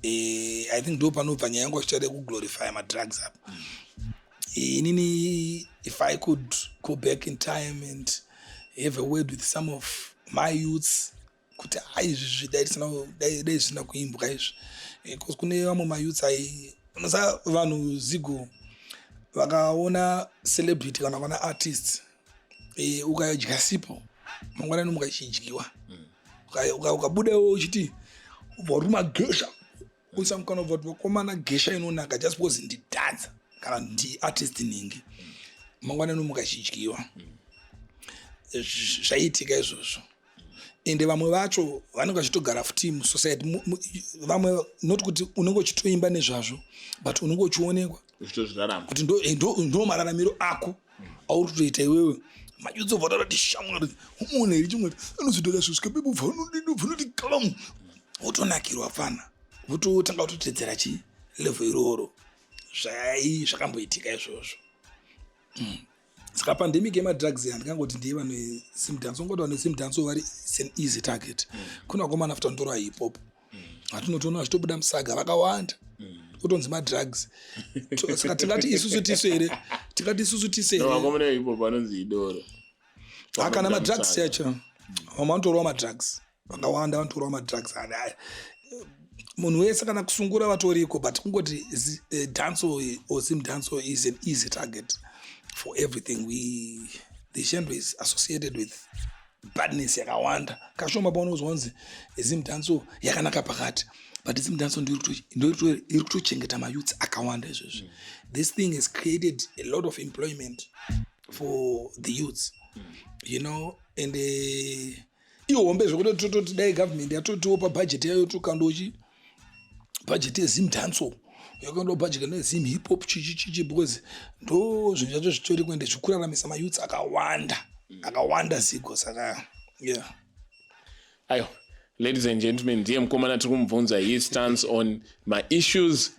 I think ndo panobva nyaya yangu achichada kuglorify madrugs apa. Inini, if I could go back in time and have a word with some of my youths, kuti izvi dai zvisina kuimbwa izvi. Because kune vamwe mayouths unosa vanhu zigo vakaona celebrity kana vana artists ukadya sipo mangwanani mukachidyiwa ukabudawo uchiti ubva uri magesha usamukana ubva kuti vakomana gesha inonaka just because ndidhanza kana ndi artist ningi mangwanani mukachidyiwa. zvaiitika izvozvo ende vamwe vacho vanenge vachitogara futi musociety vamwe not kuti unenge uchitoimba nezvazvo but unenge uchionekwa kuti ndo mararamiro ako auri kutoita iwewe majudzi obva taura kuti shamwari umone iri chimwe anozotoda zvosvika pepobva unoti kalamu wotonakirwa fana wototanga kutotedzera chi level iroro zvakamboitika izvozvo saka pandemic yemadrugs handingangoti ndiye vanhu simdance ongoti vanhu simdance vari an easy target kuna vakomana futa ndorwa hip hop hatinotoona vachitobuda musaga vakawanda kutonzi madrugs saka tingati isusu tise here akana madrugs yacho vamwe vanotorwa madrugs vakawanda vanotorwa madrugs munhu wese kana kusungura vatoriko but kungoti dance or simdance is an easy target for everything. The genre is associated with badness yakawanda kashoma paunozwanzi zimdanso yakanaka pakati but zimdanso ndio iri kutochengeta mayouth akawanda izvozvo. This thing has created a lot of employment for the youths, you know, and ihombe zvokuti tototi dai government yatotiwopa budget yayo tokandochi budget yezimdanso yakando budget nezim hip hop chichi because ndo zvinhu zvacho zvitori kuende zvikuraramisa mayouth akawanda ziko saka yeah. Ayo, ladies and gentlemen, ndiye mukomana tiri kumubvunza his stance on my issues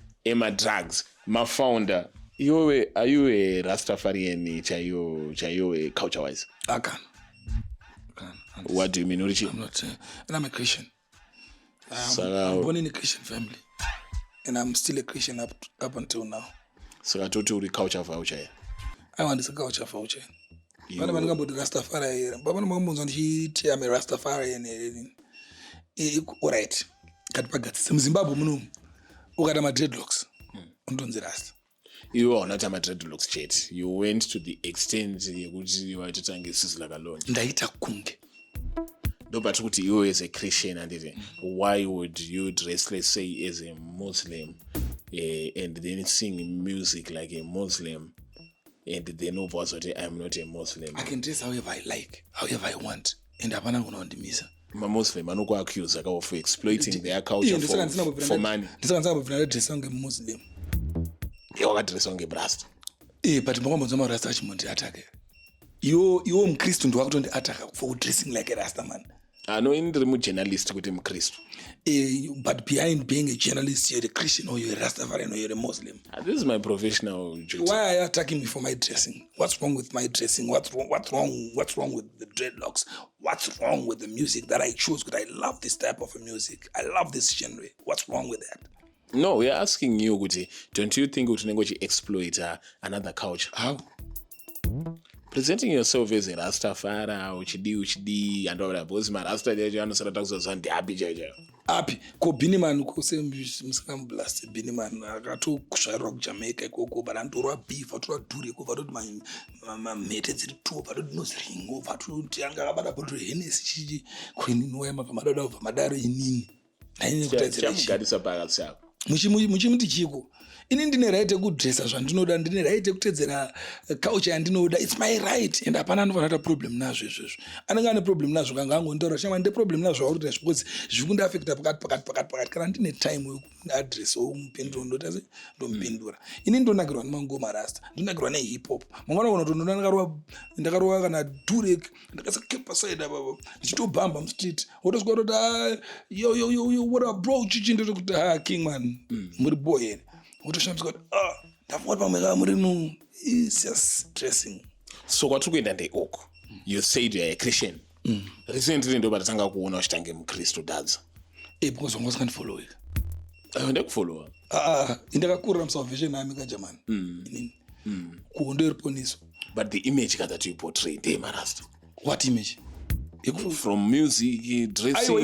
drugs. My founder, are you a Rastafarian chaiyo culture wise? I can. What do you mean? I'm not and I'm a Christian. I'm born in a Christian family and I'm still a Christian up until now. So I told you the culture voucher. I want this culture voucher. Bana bana ngamboti Rastafari baba nomambonza ndichiti I'm a Rastafarian. All right. Katipagati muZimbabwe muno ukata ma dreadlocks undonzi rasta. You are not a dreadlocks chat. You went to the extent yekuti waitotange sizila kalonje. Ndaita kunge. No, but kuti you as a Christian and why would you dress, let's say, as a Muslim and then sing music like a Muslim and then over say I'm not a Muslim? I can dress however I like, however I want, and apana kunondimisa. My Muslim anoku accuse of exploiting their culture for money. Ndisanganza kubvina dress nge Muslim. Wakadress nge Rasta. But makwambonza ma Rasta chimundi atake. Iwo mukristu ndo wakutondi ataka for dressing like a Rasta man. No, indiri mujournalist kuti mukristu. But behind being a journalist, you're a Christian or you're a Rastafarian or you're a Muslim. This is my professional duty. Why are you attacking me for my dressing? What's wrong with my dressing? What's wrong with the dreadlocks? What's wrong with the music that I chose? Because I love this type of music. I love this genre. What's wrong with that? No, we are asking you, Guti, don't you think we exploit another culture? How? Presenting yourself as a Rastafari, uchidi, and all that. Because my Rasta, you know, sort of talks on the happy jaja. Happy. Ko Biniman, ko se musikam blast. Biniman, agato kushairo Jamaica, ko barantura beef, atura duri, ko varud ma mete ziri tu, varud nos ringo, varud tianga abada bodre Hennessy chiji, ko ininwe ma madara of madara inini. Na ini kutadzira chi. Chamugadisa pakatsa. Muchimuti chiko. Ini ndine right ekudressa zvandinoda, ndine right ekutedzera culture yandinoda. It's my right and hapana anofanira problem nazvo izvozvo. Anenge ane problem nazvo kanga angontaura chama ndine problem nazvo auri kuti because zvikunda affecta pakati kana ndine time address omupindura ndoti ndomupindura. Ini ndonakirwa nemangoma rasta, ndonakirwa nehip hop. Mangwana kana kuti ndakarova kana Durek ndakasa kepa side baba ndichitobhamba mustreet wotoswa kuti yo what up bro chichi ndoti kuti king man muri boy here. Utoshamsika ndafuna pamwe muri no is just dressing. So kwatiri kuenda ndeoko. You said you are a Christian. Recently ndo batatanga kuona uchitange mukristu dadza. Because wangu sikandifollow. Ndikufollow. Indakakurira musalvation yami kaJamani. Inini. Kuondo iriponiso. But the image that you portray, they marasta. What image? From music, dressing.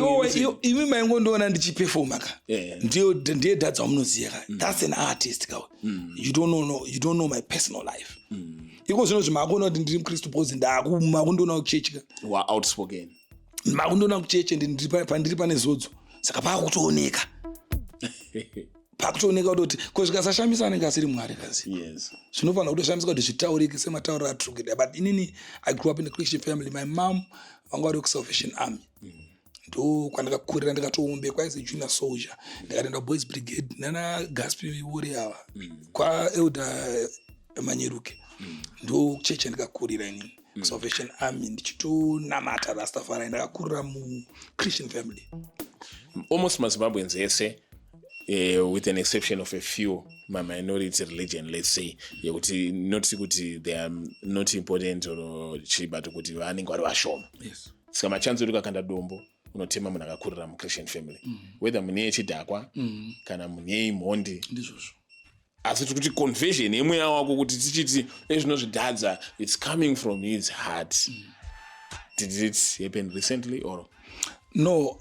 Imi maingo ndona ndichiperforma ka. Ndiye dadza wamunoziya ka. That's an artist ka. You don't know my personal life. Iko zvino zvimakona kuti ndiri mukristu because ndakumakundona kuchechi ka. Wa outspoken. Makundona kuchechi ndiri pane zodzo. Saka pakutooneka. pakutooneka kuti kozvikasashamisa anenge asiri mwari kazi. Yes. Zvinofanira kutoshamisika kuti zvitaurike sematauriro atirikuita. But inini I grew up in a Christian family. My mom vanga vari kuSalvation Army. Ndo kwandakakurira ndikatoumbekwa as a junior soldier. Ndikaenda Boys Brigade nana Gaspy Warrior kwa Elder Manyeruke. Ndo cheche ndikakurira inini. Salvation Army ndichitonamata Rastafari ndakakurira mu Christian family. Almost Zimbabweans ese with an exception of a few my minority religion, let's say, not kuti they are not important or but kuti vanenge vari vashoma. Yes. Saka machanzo uri kakanda dombo unotema munhu akakurira mu Christian family. Whether mune chidhakwa kana mune imhondi. Ndizvozvo. Asi kuti conversion yemweya wako kuti tichiti ezvinozvidhadza it's coming from his heart. Did it happen recently or? No,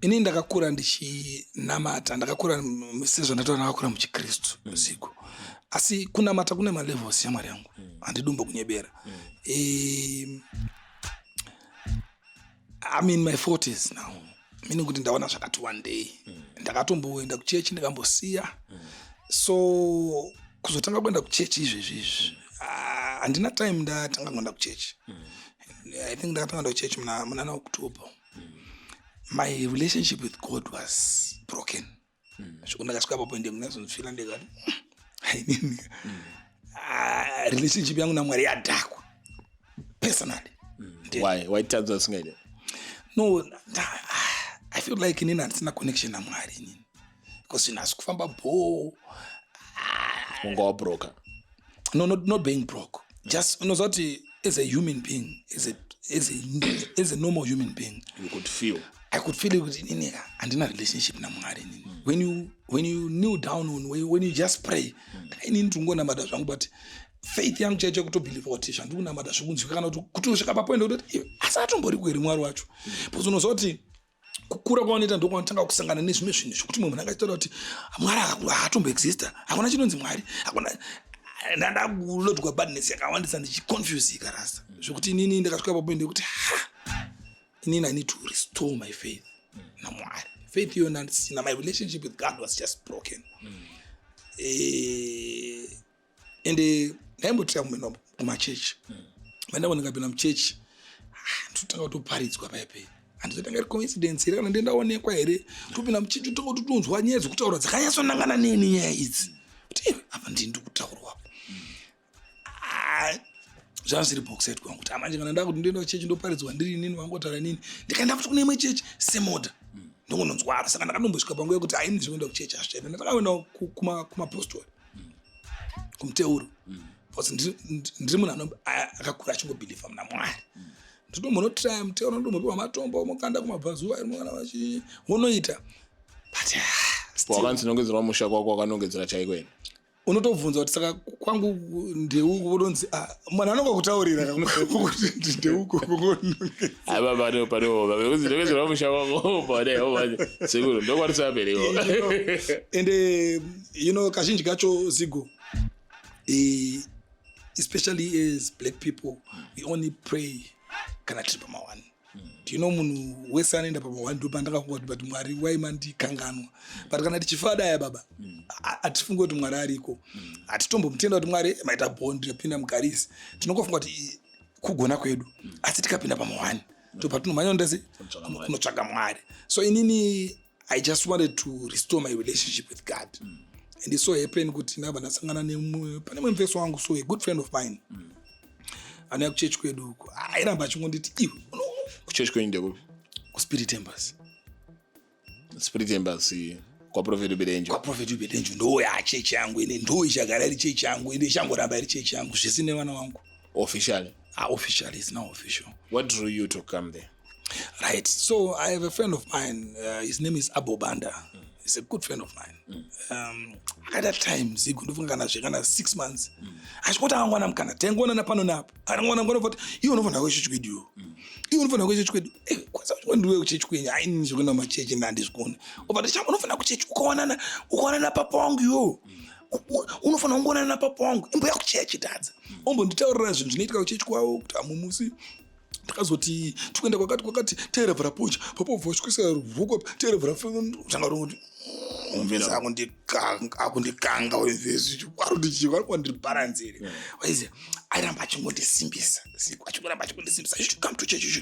ini ndakakura ndichinamata, ndakakura sezvo ndatoa ndakakura muchiKristu usiku. Asi kunamata kune malevels ya Mwari yangu. Handidombo kunyebera. I'm in my 40s now. Meaning kuti ndaona zvakati one day. Ndakatomboenda kuchechi ndikambosiya. So kuzotanga kuenda kuchechi izvezvi. Handina time ndatanga kuenda kuchechi. I think ndakatanga kuenda kuchechi muna October. My relationship with God was broken. Ndakasvika papoint ndinazonzwira ndikati relationship yangu naMwari yadhakwa personally. Why times usingaita? No, I feel like inini handisina connection naMwari inini. Because inasi kufamba bo. Unga wabroka? No, not being broke. Just unozoti as a human being, as a normal human being. You could feel. I could feel it with inini handina relationship naMwari inini. When you kneel down when you just pray, inini ndingonamata zvangu but faith yangu chaicho kutobelieve kuti zvandikunamata zvikunzwika kana kuti usvika papoint kuti asatombori kueri Mwari wacho. Because unozoti kukura kwanoita ndokwandotanga kusangana nezvimwe zvinhu zvokuti munhu akachitaura kuti Mwari haatomboexista, hakuna chinonzi Mwari, hakuna ndandakulodwa badness yakawandisa ndichiconfusika rasa zvokuti inini ndakasvika papoint yekuti inini I need to restore my faith naMwari. Faith yona ndisina, my relationship with God was just broken. And ndaimbotira kumena kumachechi. Mandabona ndikapinda muchechi ndotanga kutoparidzwa paipai. Handizotanga iri coincidence here kana ndendaonekwa here topinda muchechi toti tonzwa nyaya dzekutaura dzakanyatsonangana neni nyaya idzi. Kuti apa ndiri kutaurwapo. Zvanga zviri boxed kwangu kuti manje kana ndakuti ndoenda kuchechi ndoparidzwa ndiri nini vangotaura nini ndikaenda futi kune imwe chechi semoda ndongononzwa saka ndakatombosvika panguva yekuti haini zvekuenda kuchechi hazvichaita ndakaenda kumapostori kumuteuro because ndiri munhu akakura achingobhilivha muna Mwari. Ndotombonotraya muteuro ndotombopiwa matombo mukanda kumabvazuva irimwana vachionoita but wakanzi nongedzerwa musha kwako wakanongedzera chaiko ene unotobvunza kuti saka kwangu ndeuko kodonzi mwana anonga kutaurira kuti ndeuko aiva panozvinongedzerwa musha kwako sekuru ndokwatisapereko. And kazhinji kacho Zigo, especially as black people, we only pray kana tiri pamawani. Do you know munhu wese anoenda pamawani ndopandakafunga kuti Mwari waimandikanganwa. But kana tichifada ya baba hatifungi kuti Mwari ariko. Hatitombomutenda kuti Mwari maita bond yapinda mugarisi. Tinongofunga kuti kugona kwedu. Asi tikapinda pamawani ndopatinomhanya ndase kunotsvaga Mwari. So inini I just wanted to restore my relationship with God. And it so happened kuti ndabva ndasangana pane mumwe mufeso wangu, so a good friend of mine anouya kuchechi kwedu uko airamba achingonditi iwe kuchechi kwenyu ndekupi? kuSpirit Embassy. Spirit Embassy kwaProfeti Ubedenjo. kwaProfeti Ubedenjo ndo chechi yangu ine, ndo ichagara iri chechi yangu ine, ichangoramba iri chechi yangu zvisine vana vangu. Officially? Officially, it's now official. What drew you to come there? Right, so I have a friend of mine, his name is Abo Banda. He's a good friend of mine. At that time, Zigo ndofunga kana 6 months. Achikota angwana mkana tengona na pano napo. Angwana ngona voti iwo nofana kwechechi kwedu. Iwo nofana kwechechi kwedu. Kwanza ndiwe kuchechi kwenyu haini zvokuna machechi ndandizikona. Obati chama unofana kuchechi ukawanana papa wangu yo. Unofana ungoona na papa wangu. Imbo ya kuchechi dadza. Ombo nditaurira zvinhu zvinoitika kuchechi kwawo kuti amumusi takazoti tukuenda kwakati teerebvera pocha papo vosvika ruvuko teerebvera zvanga rongoti umvezi akundikanga wemvezi warikundibharanzire waize airamba achingondisimbisa achingoramba achingondisimbisa you should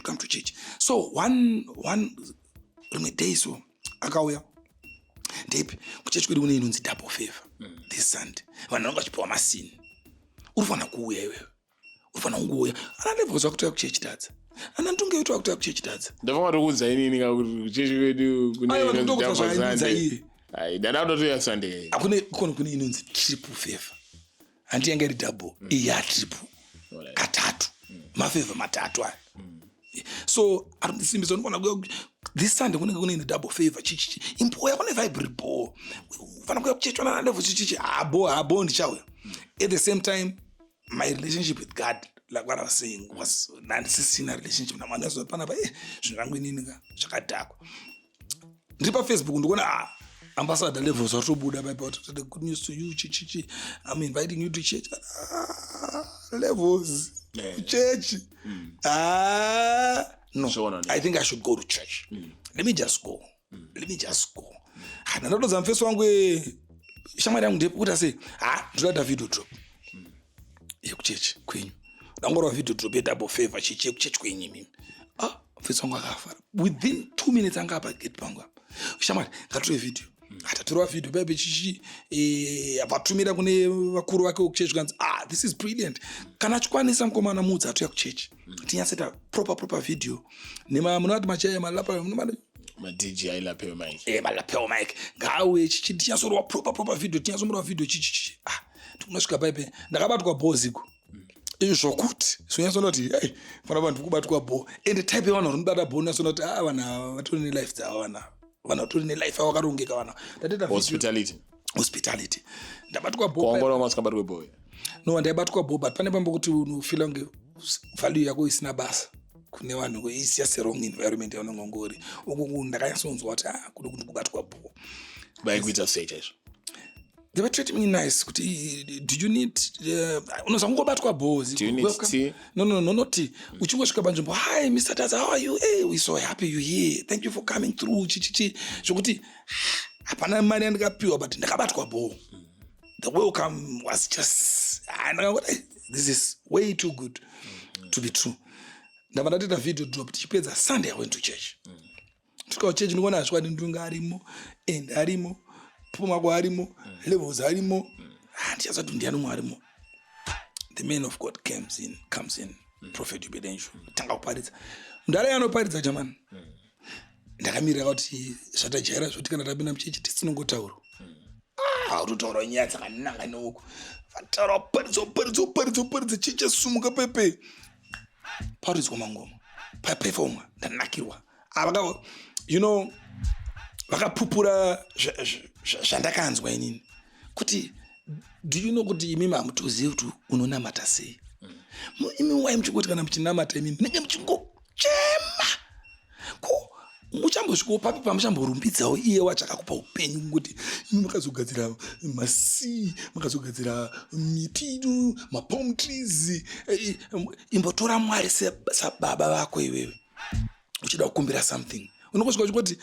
come to church so one rimwe day so akauya ndepi kuchechi kwedu kune inonzi double favor this Sunday vanhu vanga vachipiwa masini urifana kuuya iwewe urifana kunguuya ana levels wakutoya kuchechi tadza ana ndunge yetu wakutoya kuchechi tadza ndavanga tokuudza inini kakuti kuchechi kwedu ndadakutotoya Sunday kune inonzi triple favor handi yanga iri double iya triple katatu mafavor matatu aya so arindisimbisa unofana kuya this Sunday kunenge kune double favor chichichi impoya kune vibe ripo ufana kuya kuchechi wana level chichichi habo ndichauya at the same time my relationship with God like what I was saying was non-existing relationship namwana azopana pa zvinangu inini ka zvakadhakwa ndiri pa Facebook ndikuona ambassador levels watobuda by about the good news to you chichichi I'm inviting you to church levels church no so I think I should go to church let me just go ndandodza mfeso wangu shamwari yangu ndekuti ase ndoda video drop yekuchechi kwenyu ndangorwa video drop yedouble favor chichi yekuchechi kwenyu mimi mfeso wangu akafara within 2 minutes anga apa gate pangu apa shamwari ngatore video atatorwa video bebe chichi apatumira kune vakuru vake vekuchechi kanzi this is brilliant kana achikwanisa mukomana mudzi atoya kuchechi tinyaseta proper video munoti machaya malapa madj ailapewe mic ngawe chichi tinyasorwa proper video tinyasomorwa video chichi tikunasvika paipe ndakabatwa bhoziko izvokuti sonyasonoti hey fana vanhu kubatwa bho and type yevanhu rinobata bho nasonoti vana vatori nelife dzavo vana vatori nelife avo vakarongeka vana ndateta hospitality ndabatwa bho kuongorwa masikabatwe bho no ndaibatwa bho but pane pambo kuti unofila kunge value yako isina basa kune vanhu is just a wrong environment yaunongongori uku ndakanyasonzwa kuti kude kuti kubatwa bho vaikuita sei chaizvo they were treating me nice kuti do you need unozangobatwa bhozi do you need tea no tea uchingosvika panzvimbo hi Mr. Tadza how are you hey we so happy you here thank you for coming through chichichi zvokuti hapana mari yandikapiwa but ndakabatwa bho the welcome was just ndakangoti this is way too good to be true ndava ndatita video drop tichipedza Sunday I went to church tika church ndikuona zvikwadi ndunga arimo and arimo pumako arimo levels arimo ndichazati ndiani arimo the man of God comes in prophet Ubedenjo tanga kuparidza ndare anoparidza jamani ndakamirira kuti zvatajaira zvoti kana tapinda muchechi tisinongotaura utotaura nyaya dzakananga neuko vataura paridza chechi sumuka pepe paridzwa mangoma paperforma ndanakirwa you know vakapupura zvandakanzwa inini kuti do you know kuti imimi hamutozivi kuti unonamata sei imi wai muchingoti kana muchinamata imimi munenge muchingochema ko muchambosvikawo papi pamuchamborumbidzawo iye wacho akakupa upenyu kungoti imi makazogadzira masea makazogadzira miti mapalm trees imbotora Mwari sababa vako iwewe uchida kukumbira something unongosvika uchikoti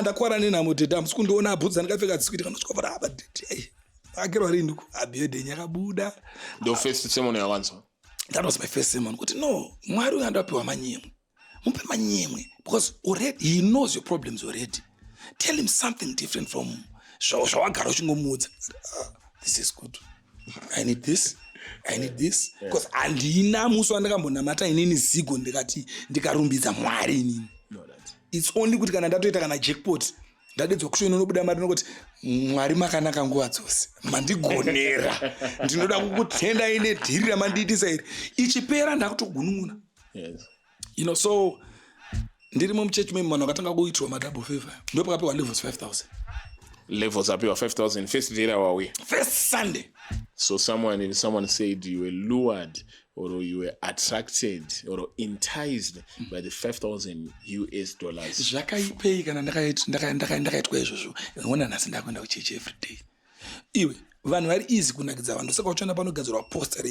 ndakwara nenhamo dhedha musi kundiona abhudza ndakapfeka dzisikuti kanosvikapara akerwa rini abhiodhen yakabuda first sermon yawanzwa that was my first sermon kuti no Mwari uyo andapiwa manyemwe mupe manyemwe because already he knows your problems already tell him something different from zvawagara uchingomuudza this is good I need this because handina musi wandakambonamata inini zigo ndikati ndikarumbidza Mwari inini it's only kuti kana ndatoita kana jackpot ndadedzwa kushona nobuda mari nokuti Mwari makanaka nguva dzose mandigonera ndinoda kukutenda ine dhiri ramandiitisa iri ichipera ndakutogunun'una you know so ndirimo muchechi memu vanhu vakatanga kuitirwa madouble favor ndopakapiwa levels 5,000 levels apiwa 5,000 first day wauya first Sunday so someone said you were lured or you were attracted or enticed by the $5,000 zvakaipei kana ndakaitwa izvozvo ngona nhasi ndakuenda kuchechi every day iwe vanhu vari easy kunakidza vanhu saka uchiona panogadzirwa posta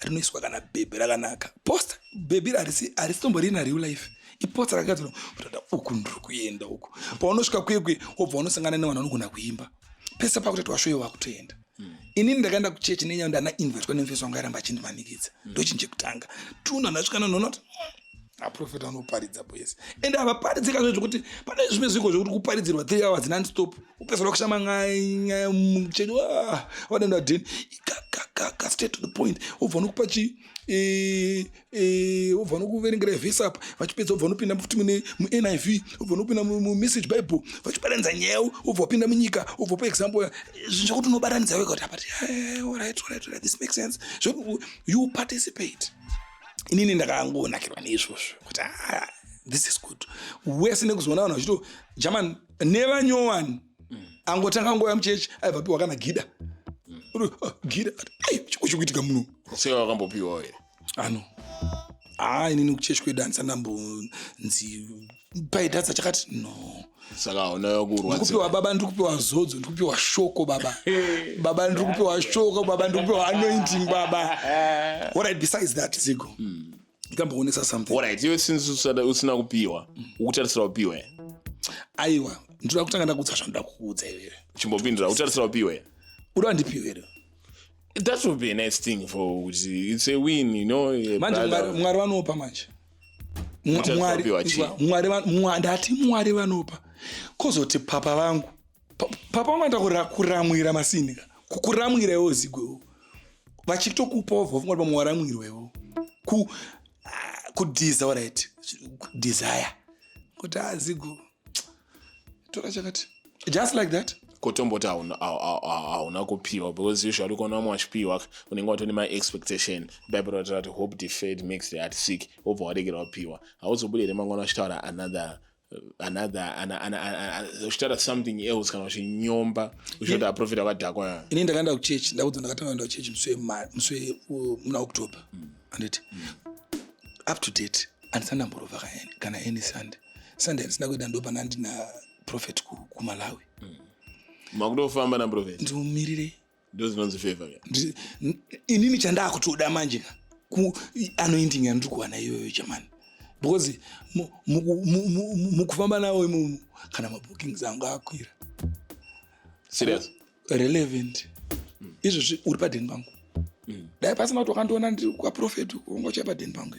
rinoiswa kana bhebhi rakanaka posta bhebhi harisitomborina real life ipotsa rakagadzirwa kutoda uku ndiri kuenda uku paunosvika kwekwe wobva unosangana nevanhu vanogona kuimba pese pakutoti washoyiwa kutoenda inini ndakaenda kuchechi nenyaya ndana investwa nemufesi wangu airamba achindimanikidza ndochinjekutanga tuna ndasvikana nonoti aprofita anoparidza boyese ende avaparidzika zvo zvekuti pane zvimwe zviko zvokuti kuparidzirwa 3 hours non-stop upesera kushama nyaya muchechi wadenda dheni straight to the point ubva nokupa ubva nokuverengera vhesi apa vachipedza ubva nopinda futi mu-NIV ubva nopinda mu-message bible vachiparanidza nyaya ubva wapinda munyika ubva paexample zvinhu zvokuti unobatanidza wega kuti apati alright this makes sense you participate inini ndakangonakirwa neizvozvo kuti this is good wese nekuzoona vanhu vachito german never no one angotanga ngoya muchechi aibva piwa kana gida gida chikuitika muno seka wakambopiwa here ano inini kuchechi kwedu handisandambonzi paidhatsa chakati no saka unayo kurwadza ndikupiwa baba ndikupiwa zodzo ndikupiwa shoko baba baba ndikupiwa shoko baba ndikupiwa anointing baba alright besides that zigo ndikamboonesa something alright iwe since usina kupiwa ukutarisira kupiwa aiwa ndoda kutanga ndakudza zvandoda kuudza iwewe chimbopindura ukutarisira kupiwa uda ndipiwe here that would be a nice thing for it's a win, you know. Manje mwari vanopa manje ndati mwari vanopa kozoti papa vangu anda kuramwira masini kukuramwira iwo zigwewo vachitokupa wobva vungwa pamwaramwirwewo kudhiza alright desire kuti azigo tora chakati just like that kotomboti hauna kupiwa because usually kona mwachipiwa unenge watone ma-expectation bible ratati hope deferred makes the heart sick obva waregera kupiwa hauzobudire mangwana uchitaura uchitaura something else kana uchinyomba uchitoti aprofita akadhakwa ini ndakaenda kuchechi ndakudza ndakatanga kuenda kuchechi muswe muna october anditi up to date handisandamborova kana any sunday handisina kuenda ndopana ndina prophet kumalawi makutofamba naprofet ndimumirire ndozinonzi favor inini chandakutoda manje anointing yandiri kuwana iyoyo chamani because mukufamba nawo imomo kana mabookings angu akwira serious relevant izvozvi uri padheni pangu dai pasina kuti wakandiona ndiri kwaprofeti wanga uchapadheni pangu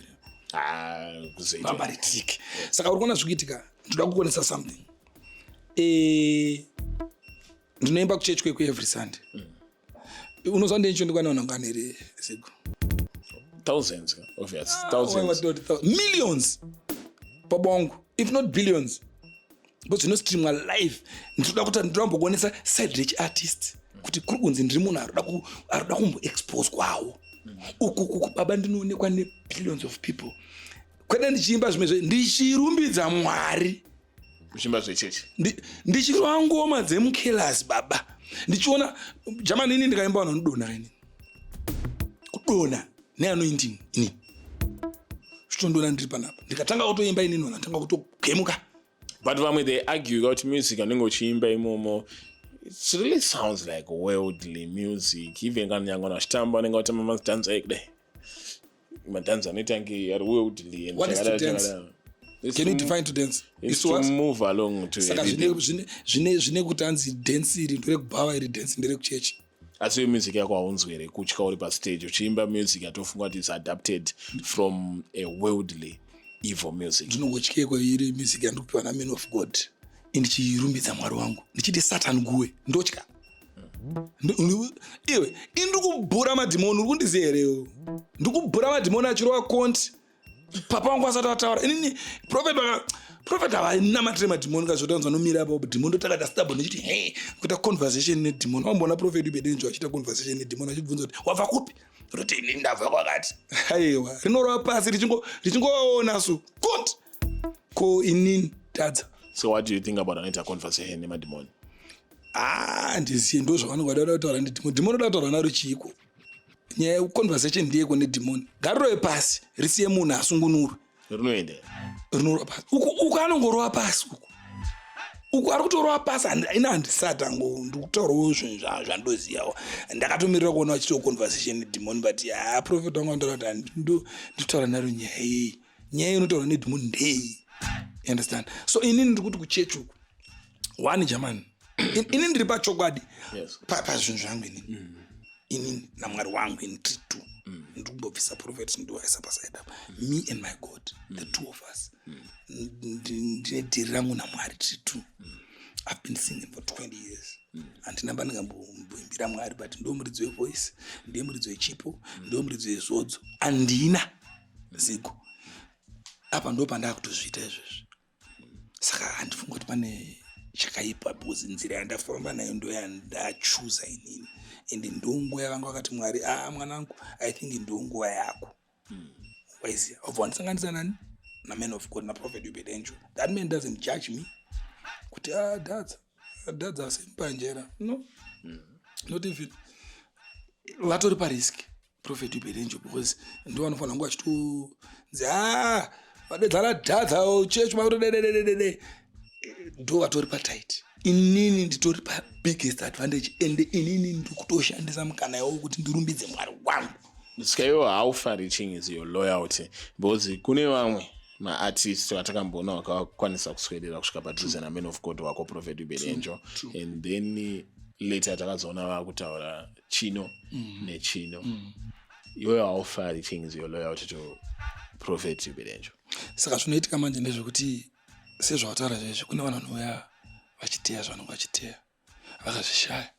babaritike saka uri kuona zvikuitika ndoda kukonesa something ndinoimba kuchechi kwekwe every sunday unozwa ndenicho ndikwana nganere zigo thousands obvious thousands millions pabongo if not billions but zvinostreamwa live ndinoda kuti ndirambokuonesa side rich artist kuti kuri kunzi ndiri munhu aroda kumboexpose kwawo uku baba ndinoonekwa nebillions of people kweda ndichiimba zvimwe ndichirumbidza mwari kuchimba zvechechi ndichirwa ngoma dzemukhelasi baba ndichiona jamani ini ndikaimba vanhu vanodona ini kudona neanointing ini zvitondona ndiri panapa ndikatanga kutoimba inini vanhu vatanga kutogemuka but vamwe they argue kuti music anenge uchiimba imomo it really sounds like worldly music even kana nyangwana vachitamba vanenge vatamba madhanza ekudai madhanza anoitange ari worldly what is to dance? Can you define to dance? It's to move along to saka zvine kuti anzi dance iri ndore kubhava iri dance ndere kuchechi asi iyo music yako haunzwi here kutya uri pastage uchiimba music yatofunga kuti is adapted from a worldly evil music ndinongotyekwa iri music yandikupiwa naman of god indichirumbidza mwari wangu ndichiti satan guwe ndotya iwe indikubhura madhimoni uri kundiziva here ndikubhura madhimoni achirova konti papa wangu asati ataura inini prophet havanamatire madhimoni kazvotanzwa nomira apo dhimoni ndotakata stable ndichiti kuita conversation nedhimoni wambona prophet ubedenjo achiita conversation nedhimoni achibvunza kuti wabva kupi roti inini ndabva kwakati aiwa rinorova pasi richingoona su konti ko inini tadza. So what do you think about anoita conversation nemadhimoni? Ndiziye ndo zvavanenge vada kutaura nedhimoni. Dhimoni oda kutaura naro chiiko. Nyaya conversation ndiyeko nedhimoni. Gariro pasi risiye munhu asungunuru. Rinoenda. Rinorova pasi. Uku anongorova pasi uku. Uku ari kutorova pasi ina handisata ndikutaurawo zvinhu zvandoziyawo. Ndakatomirira kuona vachitawo conversation nedhimoni but prophet wangu andotaura kuti nditaura naro nyaya iyi. Nyaya inotaura nedhimoni ndei. You understand? So inini ndiri kuti kuchechi uku one jamani inini ndiri pachokwadi pazvinhu zvangu inini namwari wangu ini tiri two ndiri kumbobvisa prophet ndiwaisa paside apa me and my God the two of us ndine dhiri rangu namwari tiri two. I've been singing for 20 years. Handina ndingamboimbira Mwari but ndo muridzi wevoice, ndiye muridzi wechipo, ndo muridzi wezodzo. Andina zigo. Apa ndo pandakutozviita izvozvo. Saka handifunga kuti pane chakaipa because nzira yandafamba nayo ndo yandachuza inini. Ende ndo nguva yavanga vakati Mwari, mwanangu, I think ndo nguva yako. Waiziya. Wandisanganyisa nani? Na man of God, na prophet Ubed Angel. That man doesn't judge me. Kuti dadza asempanjera no not even vatori parisk prophet Ubed Angel because ndo vanofanira kunge vachitozi vadedzana dhadza chechi mautodedededede ndo vatori patight. Inini nditori pabiggest advantage ende inini ndikutoshandisa mukana iwowo kuti ndirumbidze Mwari wangu. Skayo how far reaching is your loyalty because kune vamwe maartist vatakamboona vakakwanisa kuswedera kusvika padhuze naman of God wako prophet Ubed Angel and then later takazoona vakutaura chino nechino. Iwe how far reaching is your loyalty to prophet Ubed Angel? Saka zvinoitika manje ndezvekuti sezvavataura zvezvo kune vanhu vanouya vachiteya zvanonga vachiteya vakazvishaya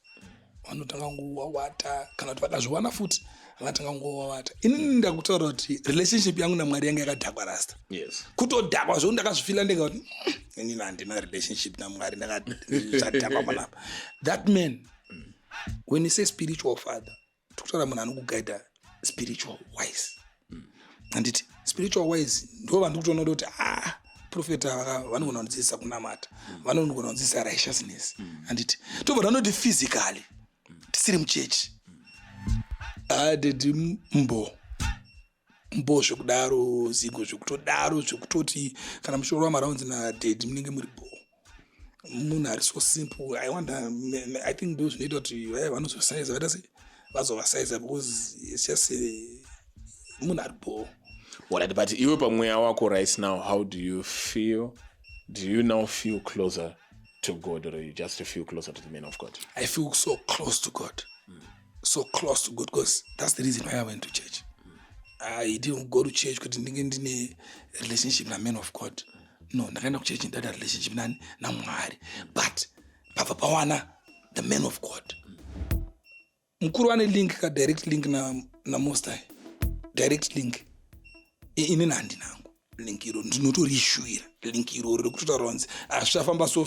vanotanga ngowawata kana kuti vakazviwana futi vakatanga ngowawata. Inini ndakutaura kuti relationship yangu naMwari yanga yakadhakwa rasta. Yes. Kutodhakwa zvo ndakazvifila ndega kuti inini handina relationship naMwari ndakadhakwa panapa. That man when he says spiritual father tikutaura munhu anokugaida spiritual wise. Handiti spiritual wise ndo vandiri kutoona kuti prophet vanogona kunzidzisa kunamata, vanogona kunzidzisa righteousness. Handiti tobva vanoti physically tisiri muchechi adedi mbo zvekudaro zigo zvekutodaro zvekutoti kana mushoro wamaraunzi nadedi munenge muri bo munhu ari so simple. I think ndo zvinoita kuti vanozosaiza vaita sei vazovasaiza because it's just munhu ari bo. Alright, but iwe pamweya wako right now, how do you feel? Do you now feel closer to God or you just feel closer to the man of God? I feel so close to God. So close to God because that's the reason why I went to church. I didn't go to church because I didn't have a relationship with the man of God. No, I didn't church in that relationship with Mwari. But Papa Pawana, the man of God. Mkuru wane link ka direct link na Most High. Direct link. Ine nandi nangu. Link iro ndinotorishuira. Link iro rekutotaronzi. Ashafamba so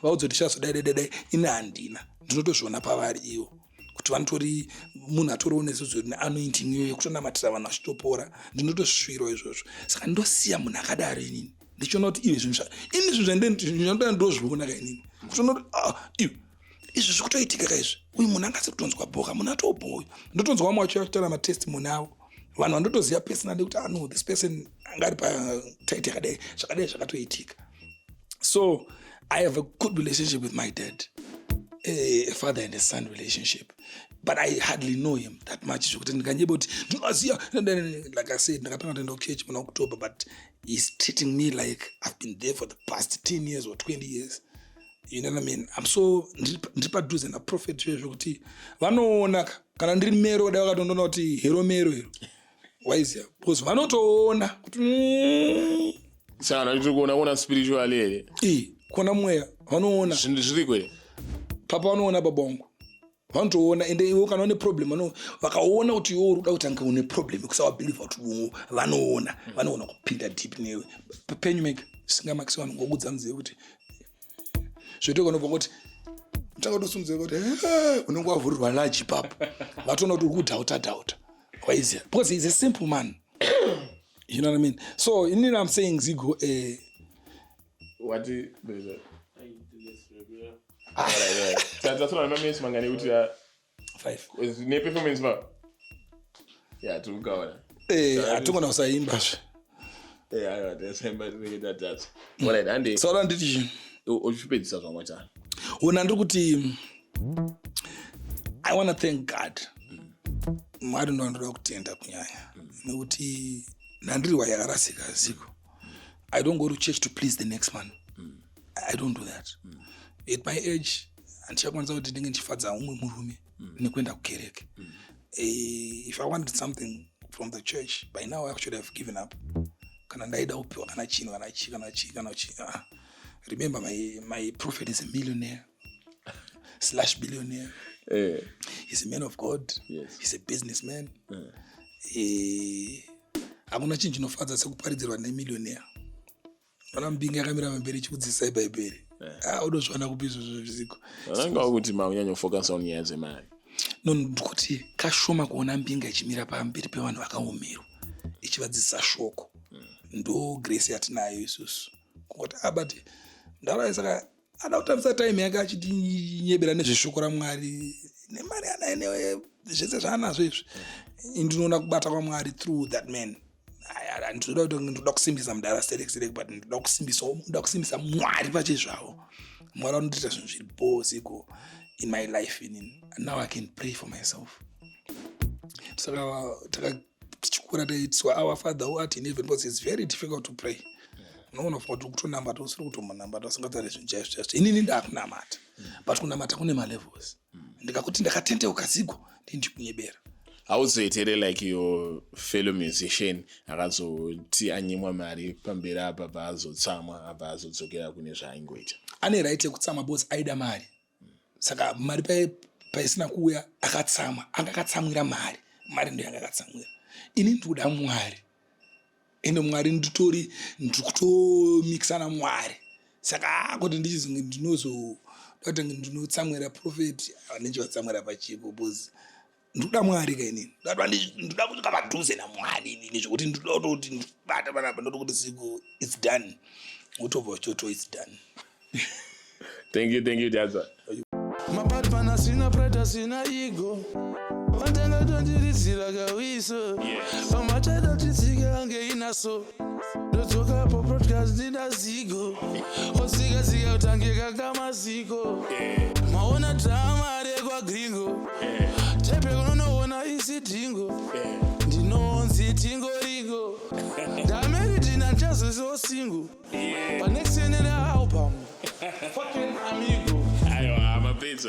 vaudzoti so dai ine handina. Ndinotozviona pavari iwo. Kuti vanotori munhu atoriwo nezodzo neanointing iyoyo kutonamatira vanhu vachitopora. Ndinotosvirawo izvozvo. Saka ndosiya munhu akadaro inini. Ndichiona kuti iwe zvinhu ndozviona ka inini. Kutoona kuti iwe izvi zvikutoitika kaizvi. Uyu munhu angasi kutonzwa bhoka, munhu atobhoyo. Ndotonzwa vamwe vachitaura matestimony avo. Vanhu vandotoziva personally kuti no this person angari pataiti yakadai zvakatoitika. So I have a good relationship with my dad. A father and a son relationship, but I hardly know him that much. Like I said, in October, but he's treating me like I've been there for the past 10 years or 20 years. You know what I mean? I'm so ndipaduze na prophet kuti vanoona kana ndiri mero da vakatondona kuti hero mero wise because vanotoona kuti sana ndikuona spiritual ere kona mweya vanoona zviri kwere papa vanoona babongo vanotoona ende iwo kana une problem vakaona kuti iwo uruda kuti anga une problem kusawa believe kuti vanoona kupinda deep newe penyu make singa maxi vanhu ngokudza mziye kuti zvotoka nobva kuti takatosumudza kuti unenge wavhurirwa large papo vatoona kuti uri kudhauta waiziya because he's a simple man. You know what I mean? So inini I'm saying zigo what is that? That's what I mean. Mangani uti 5 is ne performance ba ya tukaona atungona usaimba ayo desemba that alright ande so ran nditi uchipedzisa zvamwacha una ndiri kuti I want to thank God. Mwari ndo ndoda kutenda kunyanya nekuti nandiri wayakarasika ziko I don't go to church to please the next man. I don't do that. At my age, andichakwanisa kuti ndinge ndichifadza umwe murume nekuenda kukereke. If I wanted something from the church, by now I should have given up. Kana ndaida upiwa kana chino kana chi. Remember, my prophet is a millionaire / billionaire. He's a man of God. Yes. He's a businessman. Hakuna chinhu chinofadza sekuparidzirwa nemillionaire. Vana mbingi yakamira pamberi chikudzidzisa ibhaibheri. Unozviona kupi izvozvo zvisiko. Vananga kuti maunyanya focus on nyaya dzemari. No, ndikuti kashoma kuona mbinga ichimira pamberi pevanhu vakaomerwa ichivadzidzisa shoko. Ndo grace yatinayo isusu. Kuti but ndaraisa saka ada kutambisa time yake achitinyebera nezveshoko raMwari nemari anayo zvese zvaanazvo izvi. Ndinoona kubata kwaMwari through that man. Ndoda kusimbisa mudara select but ndoda kusimbisa Mwari pachezvavo. Mwari anoita zvinhu zviri bosiko in my life and now I can pray for myself. Saka takachikura taitswa our Father who art in heaven, because it's very difficult to pray. Unoona kuti kutonamata usiri kutombonamata usingatari zvinhu chaizvo. Inini ndakunamata but kunamata kune malevels. Ndikakuti ndakatendeuka ziko ndindichinyebera. Hauzoitere like your fellow musician akazoti anyimwa mari pamberi apa paazotsamwa apa azodzokera kune zvaaingoita. Ane right yekutsamwa boss aida mari. Saka mari paisina kuuya akatsamwa, akatsamwira mari. Mari ndiyo akatsamwira. Ini ndikuda Mwari. Ende Mwari ndikutomixana Mwari. Saka kuti ndinotsamwira prophet ndinotsamwira pachipo boss. Ndoda Mwari kainini. Ndoda kuti kapadhuze naMwari inini zvokuti ndoda kuti ndibata panapa ndoda kuti siku it's done. Utobva choto it's done. Thank you Dadza. Mabad pana sina preta sina ego. Wantanga tondirizira kawiso. Pamachada titsika nge inaso. Ndotoka po podcast nina zigo. Osika utangeka kama ziko. Maona drama rekwa gringo. Tepe unoona isi tingo. Ndinonzi tingo ringo. Dameri dina chazo so single. But next year album. Fucking amigo. Ayo, I'm a pizza.